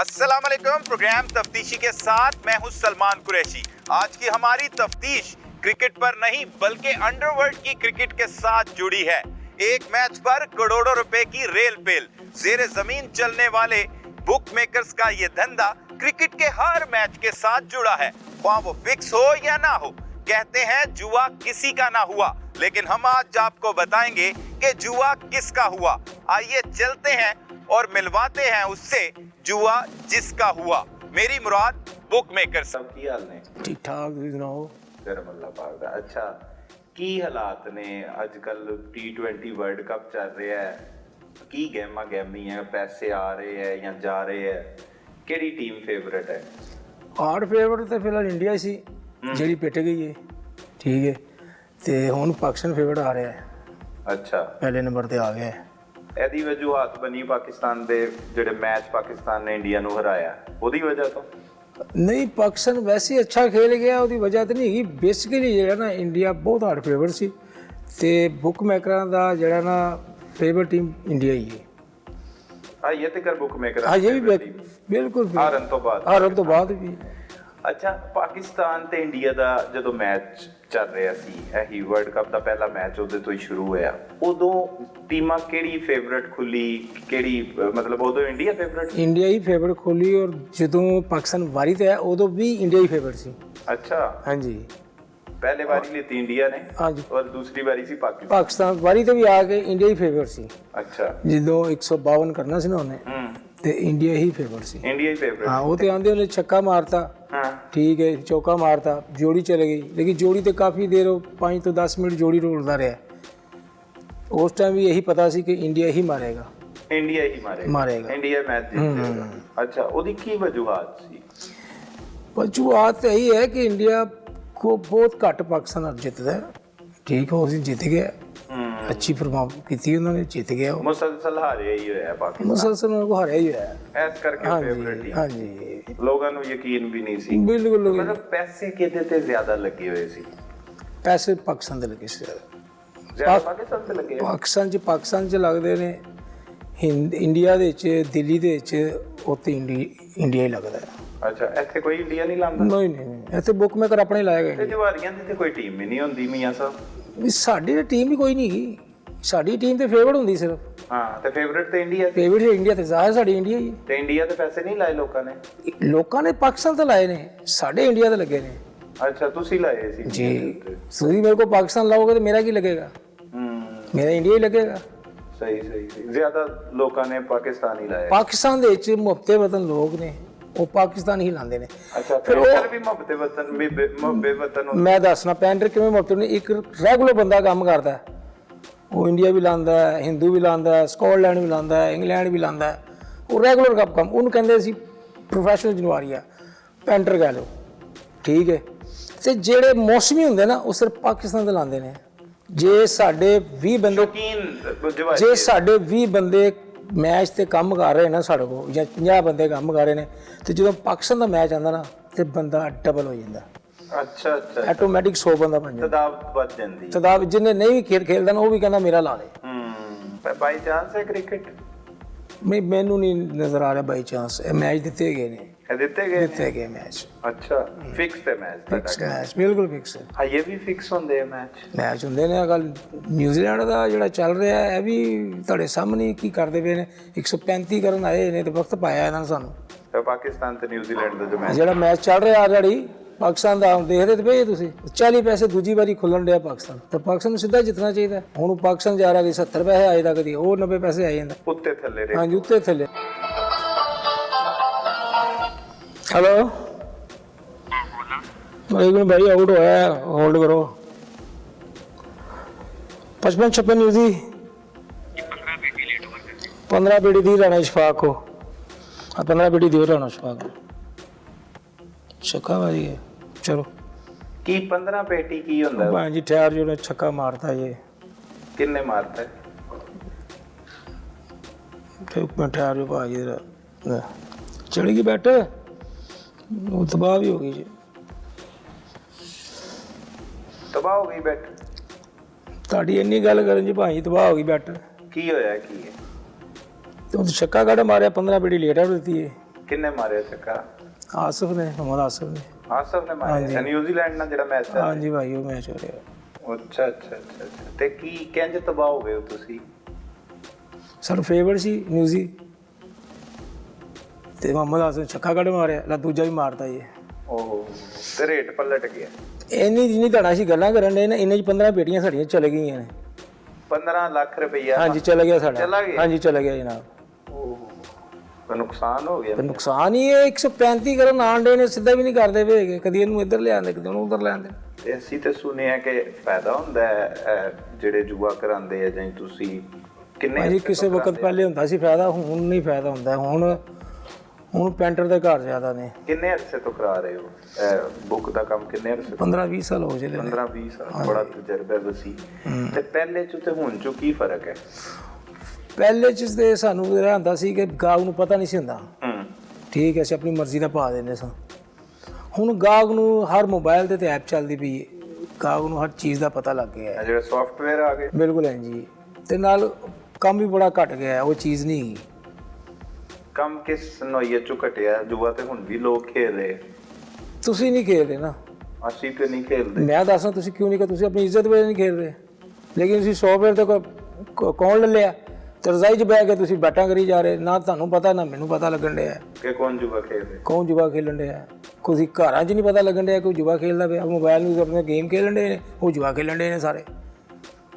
अस्सलाम वालेकुम। प्रोग्राम तफ्तीशी के साथ मैं हूं सलमान कुरैशी। आज की हमारी तफ्तीश क्रिकेट पर नहीं बल्कि अंडरवर्ल्ड की क्रिकेट के साथ जुड़ी है। एक मैच पर करोड़ों रुपए की रेल पेल, जेरे जमीन चलने वाले बुक मेकर्स का ये धंधा क्रिकेट के हर मैच के साथ जुड़ा है, ख्वाह वो फिक्स हो या ना हो। कहते हैं जुआ किसी का ना हुआ, लेकिन हम आज आपको बताएंगे कि जुआ किसका हुआ। आइए चलते हैं और मिलवाते हैं उससे जुआ जिसका हुआ। मेरी मुराद बुक मेकर सब की हाल ने ठीक ठाक ਤੁਸੀਂ ਸੁਣਾਓ ਗਰਮ ਅੱਲਾ ਪਾਕ ਦਾ। ਅੱਛਾ, ਕੀ ਹਾਲਾਤ ਨੇ ਅੱਜ ਕੱਲ? T20 ਵਰਲਡ ਕੱਪ ਚੱਲ ਰਿਹਾ ਹੈ, ਕੀ ਗੇਮਾਂ ਗੇਮੀਆਂ, ਪੈਸੇ ਆ ਰਹੇ ਹੈ ਜਾਂ ਜਾ ਰਹੇ ਹੈ? ਕਿਹੜੀ ਟੀਮ ਫੇਵਰਿਟ ਹੈ? ਹਾਰਡ ਫੇਵਰਟ ਤੇ ਫਿਲਹਾਲ ਇੰਡੀਆ ਸੀ ਜਿਹੜੀ ਪਿੱਟ ਗਈ ਹੈ, ਠੀਕ ਹੈ, ਤੇ ਹੁਣ ਪਾਕਿਸਤਾਨ ਫੇਵਰਟ ਆ ਰਿਹਾ ਹੈ। ਅੱਛਾ, ਪਹਿਲੇ ਨੰਬਰ ਤੇ ਆ ਗਿਆ ਹੈ। ਇਹਦੀ ਵਜੂਹਾਤ ਬਣੀ ਪਾਕਿਸਤਾਨ ਦੇ ਜਿਹੜੇ ਮੈਚ ਪਾਕਿਸਤਾਨ ਨੇ ਇੰਡੀਆ ਨੂੰ ਹਰਾਇਆ, ਉਹਦੀ ਵਜ੍ਹਾ ਤੋਂ? ਨਹੀਂ, ਪਾਕਿਸਤਾਨ ਵੈਸੇ ਅੱਛਾ ਖੇਲ ਗਿਆ, ਉਹਦੀ ਵਜ੍ਹਾ ਤਾਂ ਨਹੀਂ ਹੈਗੀ। ਬੇਸਿਕਲੀ ਜਿਹੜਾ ਨਾ ਇੰਡੀਆ ਬਹੁਤ ਹਾਰਡ ਫੇਵਰਟ ਸੀ ਤੇ ਬੁੱਕ ਮੇਕਰਾਂ ਦਾ ਜਿਹੜਾ ਨਾ ਫੇਵਰਟ ਟੀਮ ਇੰਡੀਆ ਹੀ ਹੈ। ਇਹ ਤੇ ਕਰ ਬੁੱਕ ਮੇਕਰ ਅਜੇ ਵੀ ਬਿਲਕੁਲ ਹਾਰਨ ਤੋਂ ਬਾਅਦ ਵੀ। ਅੱਛਾ, ਪਾਕਿਸਤਾਨ ਤੇ ਇੰਡੀਆ ਦਾ ਜਦੋਂ ਮੈਚ ਚੱਲ ਰਿਹਾ ਸੀ, ਇਹੀ ਵਰਲਡ ਕੱਪ ਦਾ ਪਹਿਲਾ ਮੈਚ ਉਹਦੇ ਤੋਂ ਹੀ ਸ਼ੁਰੂ ਹੋਇਆ, ਉਦੋਂ ਟੀਮਾਂ ਕਿਹੜੀ ਫੇਵਰਿਟ ਖੁੱਲੀ, ਕਿਹੜੀ ਮਤਲਬ ਉਦੋਂ ਇੰਡੀਆ ਫੇਵਰਿਟ? ਇੰਡੀਆ ਹੀ ਫੇਵਰਿਟ ਖੋਲੀ, ਔਰ ਜਦੋਂ ਪਾਕਿਸਤਾਨ ਵਾਰੀ ਤੇ ਆਇਆ ਉਦੋਂ ਵੀ ਇੰਡੀਆ ਹੀ ਫੇਵਰਿਟ ਸੀ। ਅੱਛਾ, ਹਾਂਜੀ, ਪਹਿਲੇ ਵਾਰੀ ਲਿੱਤੀ ਇੰਡੀਆ ਨੇ, ਹਾਂਜੀ, ਔਰ ਦੂਸਰੀ ਵਾਰੀ ਸੀ ਪਾਕਿਸਤਾਨ ਵਾਰੀ ਤੇ ਵੀ ਆ ਕੇ ਇੰਡੀਆ ਹੀ ਫੇਵਰਿਟ ਸੀ। ਅੱਛਾ, ਜਦੋਂ 152 ਕਰਨਾ ਸੀ ਨਾ ਉਹਨੇ, ਤੇ ਇੰਡੀਆ ਹੀ ਫੇਵਰਿਟ ਸੀ। ਇੰਡੀਆ ਹੀ ਫੇਵਰਿਟ? ਹਾਂ, ਉਹ ਤੇ ਆਂਦੇ ਉਹਨੇ ਛੱਕਾ ਮਾਰਤਾ, ਹਾਂ ਠੀਕ ਹੈ, ਚੌਕਾ ਮਾਰਤਾ, ਜੋੜੀ ਚਲੇ ਗਈ, ਲੇਕਿਨ ਜੋੜੀ ਤੇ ਕਾਫੀ ਦੇਰ 5 ਤੋਂ 10 ਮਿੰਟ ਜੋੜੀ ਰੋਲਦਾ ਰਿਹਾ। ਉਸ ਟਾਈਮ ਵੀ ਇਹੀ ਪਤਾ ਸੀ ਕਿ ਇੰਡੀਆ ਹੀ ਮਾਰੇਗਾ, ਇੰਡੀਆ ਹੀ ਮਾਰੇਗਾ, ਇੰਡੀਆ ਮੈਚ ਜਿੱਤੇਗਾ। ਅੱਛਾ, ਉਹਦੀ ਕੀ ਵਜੂਹਾਤ ਸੀ? ਵਜੂਹਾਤ ਇਹੀ ਹੈ ਕਿ ਇੰਡੀਆ को बहुत घट पाकिस्तान अब जितदा है, ठीक है, उस जित गया, अच्छी परफॉर्म की उन्होंने, जित गया। मुसलसल हारिया ही होया पाकिस्तान, मुसलसल उनको हारिया ही होया इस करके फेवरेट ही। हाँ जी, लोगों को यकीन भी नहीं सी। बिल्कुल, मतलब पैसे किहदे ते ज्यादा लगे हुए सी? पैसे पाकिस्तान दे लगे सी ज्यादा, पाकिस्तान ते लगे। पाकिस्तान च लगदे ने, इंडिया दे विच, दिल्ली दे विच उत्ते इंडिया ही लगदा है। अच्छा, ਇੱਥੇ ਕੋਈ ਇੰਡੀਆ ਨਹੀਂ ਲਾਉਂਦਾ? ਨਹੀਂ, ਇੱਥੇ ਬੁੱਕ ਮੇਕਰ ਆਪਣੇ ਲਾਏ ਗਏ ਤੇ ਜਵਾਰੀਆਂ ਦੀ ਤੇ ਕੋਈ ਟੀਮ ਹੀ ਨਹੀਂ ਹੁੰਦੀ ਮੀਆਂ ਸਾਹਿਬ। ਸਾਡੀ ਤੇ ਟੀਮ ਹੀ ਕੋਈ ਨਹੀਂ ਹੈਗੀ, ਸਾਡੀ ਟੀਮ ਤੇ ਫੇਵਰਟ ਹੁੰਦੀ ਸਿਰਫ। ਹਾਂ, ਤੇ ਫੇਵਰਟ ਤੇ ਇੰਡੀਆ, ਫੇਵਰਟ ਇੰਡੀਆ ਤੇ ਜ਼ਾਹਿਰ ਸਾਡੀ ਇੰਡੀਆ ਹੀ। ਤੇ ਇੰਡੀਆ ਤੇ ਪੈਸੇ ਨਹੀਂ ਲਾਏ ਲੋਕਾਂ ਨੇ ਪਾਕਿਸਤਾਨ ਤੇ ਲਾਏ ਨੇ, ਸਾਡੇ ਇੰਡੀਆ ਤੇ ਲੱਗੇ ਨੇ। ਅੱਛਾ, ਤੁਸੀਂ ਲਾਏ ਸੀ ਜੀ, ਤੁਸੀਂ ਮੇਰੇ ਕੋ ਪਾਕਿਸਤਾਨ ਲਾਓਗੇ ਤੇ ਮੇਰਾ ਕੀ ਲੱਗੇਗਾ? ਮੇਰਾ ਇੰਡੀਆ ਹੀ ਲੱਗੇਗਾ। ਸਹੀ ਜ਼ਿਆਦਾ ਲੋਕਾਂ ਨੇ ਪਾਕਿਸਤਾਨ ਹੀ ਲਾਇਆ। ਪਾਕਿਸਤਾਨ ਦੇ ਵਿੱਚ ਮੁਹੱਬਤੇ ਵਤਨ ਲੋਕ ਨੇ, ਉਹ ਪਾਕਿਸਤਾਨ ਹੀ ਲਾਉਂਦੇ ਨੇ। ਅੱਛਾ, ਫਿਰ ਉਹ ਵੀ ਮੁਹੱਬਤੇ ਵਤਨ ਮੈਂ ਦੱਸਣਾ ਪੈਂਟਰ ਕਿਵੇਂ ਮੁਹੱਬਤ ਨੇ। ਇੱਕ ਰੈਗੂਲਰ ਬੰਦਾ ਕੰਮ ਕਰਦਾ, ਉਹ ਇੰਡੀਆ ਵੀ ਲਾਉਂਦਾ, ਹਿੰਦੂ ਵੀ ਲਾਉਂਦਾ, ਸਕਾਟਲੈਂਡ ਵੀ ਲਾਉਂਦਾ, ਇੰਗਲੈਂਡ ਵੀ ਲਾਉਂਦਾ, ਉਹ ਰੈਗੂਲਰ ਕੰਮ, ਉਹਨੂੰ ਕਹਿੰਦੇ ਸੀ ਪ੍ਰੋਫੈਸ਼ਨਲ ਜਨਵਾਰੀਆ, ਪੈਂਟਰ ਕਹਿ ਲਓ, ਠੀਕ ਹੈ। ਤੇ ਜਿਹੜੇ ਮੌਸਮੀ ਹੁੰਦੇ ਨਾ, ਉਹ ਸਿਰਫ ਪਾਕਿਸਤਾਨ ਦੇ ਲਾਉਂਦੇ ਨੇ। ਜੇ ਸਾਡੇ 20 ਬੰਦੇ ਮੈਚ ਤੇ ਕੰਮ ਕਰ ਰਹੇ ਨਾ ਸਾਡੇ ਕੋਲ, ਜਾਂ 50 ਬੰਦੇ ਕੰਮ ਕਰ ਰਹੇ ਨੇ, ਤੇ ਜਦੋਂ ਪਾਕਿਸਤਾਨ ਦਾ ਮੈਚ ਆਉਂਦਾ ਨਾ ਤੇ ਬੰਦਾ ਡਬਲ ਹੋ ਜਾਂਦਾ। ਅੱਛਾ, ਆਟੋਮੈਟਿਕ 100 ਬੰਦਾ ਬਣ ਜਾਂਦਾ, ਤਦਾਦ ਵੱਧ ਜਾਂਦੀ। ਤਦਾਦ ਜਿਹਨੇ ਨਹੀਂ ਵੀ ਖੇਲਦਾ ਨਾ, ਉਹ ਵੀ ਕਹਿੰਦਾ ਮੇਰਾ ਲਾ ਦੇ। ਬਾਈ ਚਾਂਸ ਹੈ ਕ੍ਰਿਕਟ? ਮੈਨੂੰ ਨਹੀਂ ਨਜ਼ਰ ਆ ਰਿਹਾ ਬਾਈ ਚਾਂਸ। ਇਹ ਮੈਚ ਦਿੱਤੇ ਗਏ ਨੇ, ਦਿੱਤੇ ਗਏ ਮੈਚ। ਅੱਛਾ, ਫਿਕਸ ਤੇ ਮੈਚ ਮੈਚ ਬਿਲਕੁਲ ਫਿਕਸ ਹੈ। ਹਾਂ, ਇਹ ਵੀ ਫਿਕਸ ਹੁੰਦੇ ਆ ਮੈਚ ਹੁੰਦੇ ਨੇ। ਗੱਲ ਨਿਊਜ਼ੀਲੈਂਡ ਦਾ ਜਿਹੜਾ ਚੱਲ ਰਿਹਾ, ਇਹ ਵੀ ਤੁਹਾਡੇ ਸਾਹਮਣੇ ਕੀ ਕਰਦੇ ਪਏ ਨੇ। 135 ਕਰਨ ਆਏ ਨੇ ਤੇ ਵਕਤ ਪਾਇਆ ਇਹਨਾਂ ਨੇ ਸਾਨੂੰ। ਪਾਕਿਸਤਾਨ ਤੇ ਨਿਊਜ਼ੀਲੈਂਡ ਦਾ ਜੋ ਮੈਚ, ਜਿਹੜਾ ਮੈਚ ਚੱਲ ਰਿਹਾ ਆਲਰੇਡੀ ਪਾਕਿਸਤਾਨ ਦਾ, ਦੇਖਦੇ ਤੇ ਪਏ ਤੁਸੀਂ, 40 ਪੈਸੇ ਦੂਜੀ ਵਾਰੀ ਖੁੱਲਣ ਡਿਆ ਪਾਕਿਸਤਾਨ, ਤਾਂ ਪਾਕਿਸਤਾਨ ਨੂੰ ਸਿੱਧਾ ਜਿੱਤਣਾ ਚਾਹੀਦਾ। ਹੁਣ ਪਾਕਿਸਤਾਨ ਜਾ ਰਿਹਾ ਕਿ 70 ਪੈਸੇ ਆਏ ਦਾ, ਕਦੀ ਉਹ 90 ਪੈਸੇ ਆਏ ਜਾਂਦਾ, ਉੱਤੇ ਥੱਲੇ। ਹਾਂਜੀ, ਉੱਤੇ ਥੱਲੇ। हेलो वालेकुम भाई, आउट होया है, होल्ड करो। 55-56 न्यूज दी 15 बेटी दी राना इशफाक को, 15 बेटी दियो राना इशफाक को। छक्का मारी है, चलो। की 15 पेटी की होंदा है? भाई जी ठहर जो ने छक्का मारता है। ये किन्ने मारता है? ठहर जो भाई चढ़ेगी बैठ, वो तबाह भी हो गई जी। तबाह हो गई बैठ? ਤੁਹਾਡੀ ਇੰਨੀ ਗੱਲ ਕਰਨ ਜੀ ਭਾਈ, ਤਬਾਹ ਹੋ ਗਈ ਬੈਟ। ਕੀ ਹੋਇਆ? ਕੀ ਹੈ? ਤੂੰ ਛੱਕਾ ਕੱਢ ਮਾਰਿਆ, 15 ਬੇੜੀ ਲੇਟ ਆਊਟ ਦਿੱਤੀ ਹੈ। ਕਿੰਨੇ ਮਾਰਿਆ ਚੱਕਾ? ਆਸਫ ਨੇ, ਮੁਹੰਮਦ ਆਸਫ ਨੇ। ਆਸਫ ਨੇ ਮਾਰਿਆ ਨਿਊਜ਼ੀਲੈਂਡ ਨਾਲ ਜਿਹੜਾ ਮੈਚ ਹੈ? ਹਾਂਜੀ ਭਾਈ ਉਹ ਮੈਚ ਹੋ ਰਿਹਾ। ਅੱਛਾ ਅੱਛਾ ਅੱਛਾ ਅੱਛਾ। ਤੇ ਕੀ ਕਿੰਜ ਤਬਾਹ ਹੋ ਗਏ ਹੋ ਤੁਸੀਂ? ਸਾਨੂੰ ਫੇਵਰਟ ਸੀ ਨਿਊਜ਼ੀ ਤੇ ਮੁਹੰਮਦ ਆਸਫ ਛੱਕਾ ਕੱਢ ਮਾਰਿਆ, ਲਾ ਦੂਜਾ ਵੀ ਮਾਰਤਾ ਜੀ। ਓਹ ਤੇ ਰੇਟ ਪਲਟ ਗਿਆ। ਇੰਨੀ ਜਿੰਨੀ ਤੁਹਾਡਾ ਅਸੀਂ ਗੱਲਾਂ ਕਰਨ ਦੇ ਨਾ, ਇੰਨੇ 'ਚ 15 ਬੇਟੀਆਂ ਸਾਡੀਆਂ ਚਲੇ ਗਈਆਂ ਨੇ। 15 ਲੱਖ ਰੁਪਈਆ? ਹਾਂਜੀ ਚਲਾ ਗਿਆ ਸਾਡਾ। ਚਲਾ ਗਿਆ? ਹਾਂਜੀ ਚਲਾ ਗਿਆ ਜਨਾਬ। ਓਹ ਨੁਕਸਾਨ ਹੋ ਗਿਆ। ਤੇ ਨੁਕਸਾਨ ਹੀ ਹੈ। 135 ਕਰੋ ਨਾਂਡੇ ਨੇ, ਸਿੱਧਾ ਵੀ ਨਹੀਂ ਕਰਦੇ ਪਏ, ਕਦੀ ਇਹਨੂੰ ਇੱਧਰ ਲਿਆਉਂਦੇ ਕਦੀ ਉਹਨੂੰ ਉੱਧਰ ਲਿਆਉਂਦੇ। ਤੇ ਅਸੀਂ ਤੇ ਸੁਣਿਆ ਕਿ ਫਾਇਦਾ ਹੁੰਦਾ ਹੈ ਜਿਹੜੇ ਜੂਆ ਕਰਾਉਂਦੇ ਆ ਜਾਂ ਤੁਸੀਂ ਕਿੰਨੇ? ਹਾਂਜੀ ਕਿਸੇ ਵਕਤ ਪਹਿਲੇ ਹੁੰਦਾ ਸੀ ਫਾਇਦਾ, ਹੁਣ ਨਹੀਂ ਫਾਇਦਾ ਹੁੰਦਾ। ਹੁਣ ਪੈਂਟਰ ਦੇ ਘਰ ਜ਼ਿਆਦਾ ਨੇ। ਕਿੰਨੇ ਅਰਸੇ ਤੋਂ ਕਰਾ ਰਹੇ ਹੋ ਬੁੱਕ ਦਾ ਕੰਮ? ਕਿੰਨੇ ਅਰਸੇ? 15-20 ਸਾਲ ਹੋ ਚਲੇ। 15-20 ਸਾਲ। ਬੜਾ ਤਜਰਬਾ ਵਸੀ। ਤੇ ਪਹਿਲੇ ਚ ਤੇ ਹੁਣ ਚ ਕੀ ਫਰਕ ਹੈ? ਪਹਿਲੇ 'ਚ ਤੇ ਸਾਨੂੰ ਇਹ ਹੁੰਦਾ ਸੀ ਕਿ ਗਾਹਕ ਨੂੰ ਪਤਾ ਨਹੀਂ ਸੀ ਹੁੰਦਾ। ਠੀਕ ਹੈ, ਅਸੀਂ ਆਪਣੀ ਮਰਜ਼ੀ ਦਾ ਪਾ ਦਿੰਦੇ ਸਾਂ। ਹੁਣ ਗਾਹਕ ਨੂੰ ਹਰ ਮੋਬਾਈਲ ਤੇ ਐਪ ਚੱਲਦੀ ਪਈ ਹੈ, ਗਾਹਕ ਨੂੰ ਹਰ ਚੀਜ਼ ਦਾ ਪਤਾ ਲੱਗ ਗਿਆ ਹੈ। ਜਿਹੜੇ ਸੌਫਟਵੇਅਰ ਆ ਗਏ। ਬਿਲਕੁਲ ਹੈ ਜੀ। ਤੇ ਨਾਲ ਕੰਮ ਵੀ ਬੜਾ ਘਟ ਗਿਆ, ਉਹ ਚੀਜ਼ ਨਹੀਂ ਹੈਗੀ। ਕੰਮ ਕਿਸ ਨੋਈਏ ਚੋਂ ਘਟਿਆ? ਜੂਆ ਤੇ ਹੁਣ ਵੀ ਲੋਕ ਖੇਡਦੇ। ਤੁਸੀਂ ਨਹੀਂ ਖੇਡਦੇ ਨਾ। ਅਸੀਂ ਤੇ ਨਹੀਂ ਖੇਡਦੇ। ਮੈਂ ਦੱਸਦਾ ਤੁਸੀਂ ਕਿਉਂ ਨਹੀਂ? ਤੁਸੀਂ ਆਪਣੀ ਇੱਜ਼ਤ ਵਜ੍ਹਾ ਨਹੀਂ ਖੇਡ ਰਹੇ, ਲੇਕਿਨ ਤੁਸੀਂ ਸੌਫਟਵੇਅਰ ਤੇ ਕੌਣ ਲੈ ਲਿਆ ਤੇ ਰਜ਼ਾਈ 'ਚ ਬਹਿ ਕੇ ਤੁਸੀਂ ਬੈਟਾਂ ਕਰੀ ਜਾ ਰਹੇ। ਨਾ ਤੁਹਾਨੂੰ ਪਤਾ ਨਾ ਮੈਨੂੰ ਪਤਾ ਲੱਗਣ ਡਿਆ ਕਿ ਕੌਣ ਜੂਆ ਖੇਡਦੇ, ਕੌਣ ਜੂਆ ਖੇਲਣ ਡਿਆ। ਕੋਈ ਘਰਾਂ 'ਚ ਨਹੀਂ ਪਤਾ ਲੱਗਣ ਡਿਆ ਕੋਈ ਜੂਆ ਖੇਲਦਾ ਪਿਆ। ਮੋਬਾਈਲ ਨੂੰ ਆਪਣੇ ਗੇਮ ਖੇਲਣ ਡੇ ਨੇ, ਉਹ ਜੂਆ ਖੇਲਣ ਡੇ ਨੇ ਸਾਰੇ।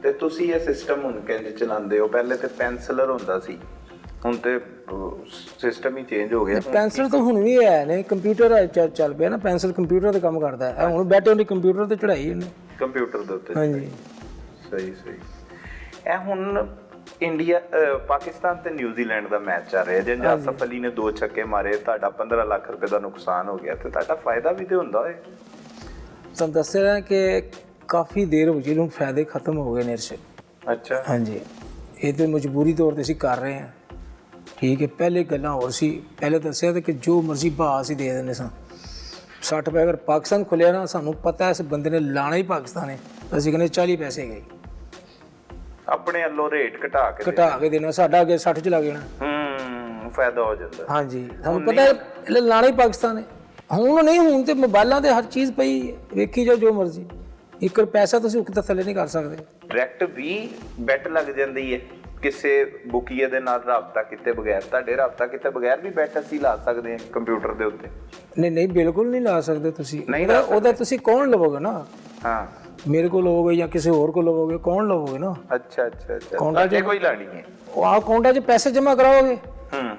ਤੇ ਤੁਸੀਂ ਇਹ ਸਿਸਟਮ ਹੁਣ ਕਿੰਜ ਚਲਾਉਂਦੇ ਹੋ? ਪਹਿਲੇ ਤੇ ਪੈਨਸਲਰ ਹੁੰਦਾ ਸੀ, ਹੁਣ ਤੇ ਸਿਸਟਮ ਹੀ ਚੇਂਜ ਹੋ ਗਿਆ। ਪੈਨਸਲ ਤਾਂ ਹੁਣ ਵੀ ਹੈ ਨੇ, ਕੰਪਿਊਟਰ ਚੱਲ ਪਿਆ ਨਾ। ਪੈਨਸਲ ਕੰਪਿਊਟਰ ਤੇ ਕੰਮ ਕਰਦਾ ਹੈ। ਹੁਣ ਬੈਠੇ ਉਹਨੇ ਕੰਪਿਊਟਰ ਤੇ ਚੜਾਈ ਉਹਨੇ, ਕੰਪਿਊਟਰ ਦੇ ਉੱਤੇ। ਹਾਂਜੀ ਸਹੀ ਸਹੀ। ਇਹ ਹੁਣ ਇੰਡੀਆ ਪਾਕਿਸਤਾਨ ਤੇ ਨਿਊਜ਼ੀਲੈਂਡ ਦਾ ਮੈਚ ਚੱਲ ਰਿਹਾ। ਜੇ ਆਸਫ ਅਲੀ ਨੇ 2 ਛੱਕੇ ਮਾਰੇ, ਤੁਹਾਡਾ 15 ਲੱਖ ਰੁਪਏ ਦਾ ਨੁਕਸਾਨ ਹੋ ਗਿਆ, ਤੇ ਤੁਹਾਡਾ ਫਾਇਦਾ ਵੀ ਤੇ ਹੁੰਦਾ ਹੈ। ਤੁਹਾਨੂੰ ਦੱਸ ਰਿਹਾ ਕਿ ਕਾਫੀ ਦੇਰ ਹੋ ਗਈ, ਹੁਣ ਫਾਇਦੇ ਖਤਮ ਹੋ ਗਏ ਨੇ ਇਰਸ਼ਦ। ਅੱਛਾ। ਹਾਂਜੀ ਇਹ ਤੇ ਮਜਬੂਰੀ ਤੌਰ ਤੇ ਅਸੀਂ ਕਰ ਰਹੇ ਹਾਂ। ਠੀਕ ਹੈ, ਪਹਿਲੇ ਗੱਲਾਂ ਹੋਰ ਸੀ। ਪਹਿਲੇ ਦੱਸਿਆ ਤਾਂ ਕਿ ਜੋ ਮਰਜ਼ੀ ਭਾਅ ਅਸੀਂ ਦੇ ਦਿੰਦੇ ਸਾਂ। 60 ਰੁਪਏ ਅਗਰ ਪਾਕਿਸਤਾਨ ਖੁੱਲਿਆ ਨਾ, ਸਾਨੂੰ ਪਤਾ ਇਸ ਬੰਦੇ ਨੇ ਲਾਣਾ ਹੀ ਪਾਕਿਸਤਾਨ ਹੈ, ਅਸੀਂ ਕਹਿੰਦੇ 40 ਪੈਸੇ ਗਏ। ਆਪਣੇ ਵੱਲੋਂ ਰੇਟ ਘਟਾ ਕੇ ਦੇਣਾ, ਸਾਡਾ ਅੱਗੇ 60 ਚ ਲੱਗ ਜਾਣਾ। ਫਾਇਦਾ ਹੋ ਜਾਂਦਾ। ਹਾਂਜੀ ਸਾਨੂੰ ਪਤਾ ਹੈ ਲਾਣਾ ਹੀ ਪਾਕਿਸਤਾਨ ਹੈ। ਹੁਣ ਨਹੀਂ, ਹੁਣ ਤੇ ਮੋਬਾਈਲਾਂ ਤੇ ਹਰ ਚੀਜ਼ ਪਈ, ਵੇਖੀ ਜਾਓ ਜੋ ਮਰਜ਼ੀ। ਇੱਕ ਪੈਸਾ ਤੁਸੀਂ ਉੱਤੇ ਥੱਲੇ ਨਹੀਂ ਕਰ ਸਕਦੇ। ਡਾਇਰੈਕਟ ਵੀ ਬੈਟ ਲੱਗ ਜਾਂਦੀ ਹੈ ਕਿਸੇ ਬੁਕੀਏ ਦੇ ਨਾਲ ਰਾਬਤਾ ਕੀਤੇ ਬਗੈਰ। ਤੁਹਾਡੇ ਰਾਬਤਾ ਕੀਤੇ ਬਗੈਰ ਵੀ ਬੈਟ ਅਸੀਂ ਲਾ ਸਕਦੇ ਹਾਂ ਕੰਪਿਊਟਰ ਦੇ ਉੱਤੇ? ਨਹੀਂ ਬਿਲਕੁਲ ਨਹੀਂ ਲਾ ਸਕਦੇ ਤੁਸੀਂ। ਉਹਦਾ ਤੁਸੀਂ ਕੌਣ ਲਵੋਗੇ ਨਾ? ਹਾਂ, ਮੇਰੇ ਕੋਲ ਲਵੋਗੇ ਜਾਂ ਕਿਸੇ ਹੋਰ ਕੋਲ ਲਵੋਗੇ, ਕੌਣ ਲਵੋਗੇ ਨਾ? ਅੱਛਾ ਅੱਛਾ ਅੱਛਾ। ਅਕਾਊਂਟਾਂ 'ਚ ਕੋਈ ਲਾਣੀ ਹੈ? ਉਹ ਅਕਾਊਂਟਾਂ 'ਚ ਪੈਸੇ ਜਮ੍ਹਾਂ ਕਰਾਓਗੇ,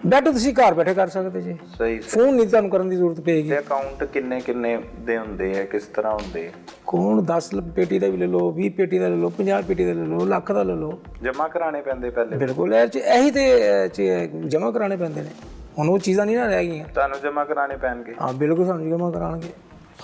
ਬੈਠ ਤੁਸੀਂ ਘਰ ਬੈਠੇ ਕਰ ਸਕਦੇ ਜੀ। ਸਹੀ। ਫੋਨ ਨਹੀਂ ਤੁਹਾਨੂੰ ਕਰਨ ਦੀ ਜ਼ਰੂਰਤ ਪਏਗੀ। ਤੇ ਅਕਾਊਂਟ ਕਿੰਨੇ ਕਿੰਨੇ ਦੇ ਹੁੰਦੇ ਆ, ਕਿਸ ਤਰ੍ਹਾਂ ਹੁੰਦੇ? ਕੌਣ 10 ਪੇਟੀ ਦਾ ਵੀ ਲੈ ਲਓ, 20 ਪੇਟੀ ਦਾ ਲੈ ਲਓ, 50 ਪੇਟੀ ਦਾ ਲੈ ਲਓ, ਲੱਖ ਦਾ ਲੈ ਲਓ। ਜਮ੍ਹਾਂ ਕਰਾਣੇ ਪੈਂਦੇ ਪਹਿਲੇ? ਬਿਲਕੁਲ, ਇਹੀ ਤੇ ਜਮ੍ਹਾਂ ਕਰਾਣੇ ਪੈਂਦੇ ਨੇ। ਹੁਣ ਉਹ ਚੀਜ਼ਾਂ ਨਹੀਂ ਨਾ ਰਹਿ ਗਈਆਂ। ਤੁਹਾਨੂੰ ਜਮ੍ਹਾਂ ਕਰਾਣੇ ਪੈਣਗੇ? ਹਾਂ ਬਿਲਕੁਲ, ਸਾਨੂੰ ਜਮ੍ਹਾਂ ਕਰਾਉਣਗੇ।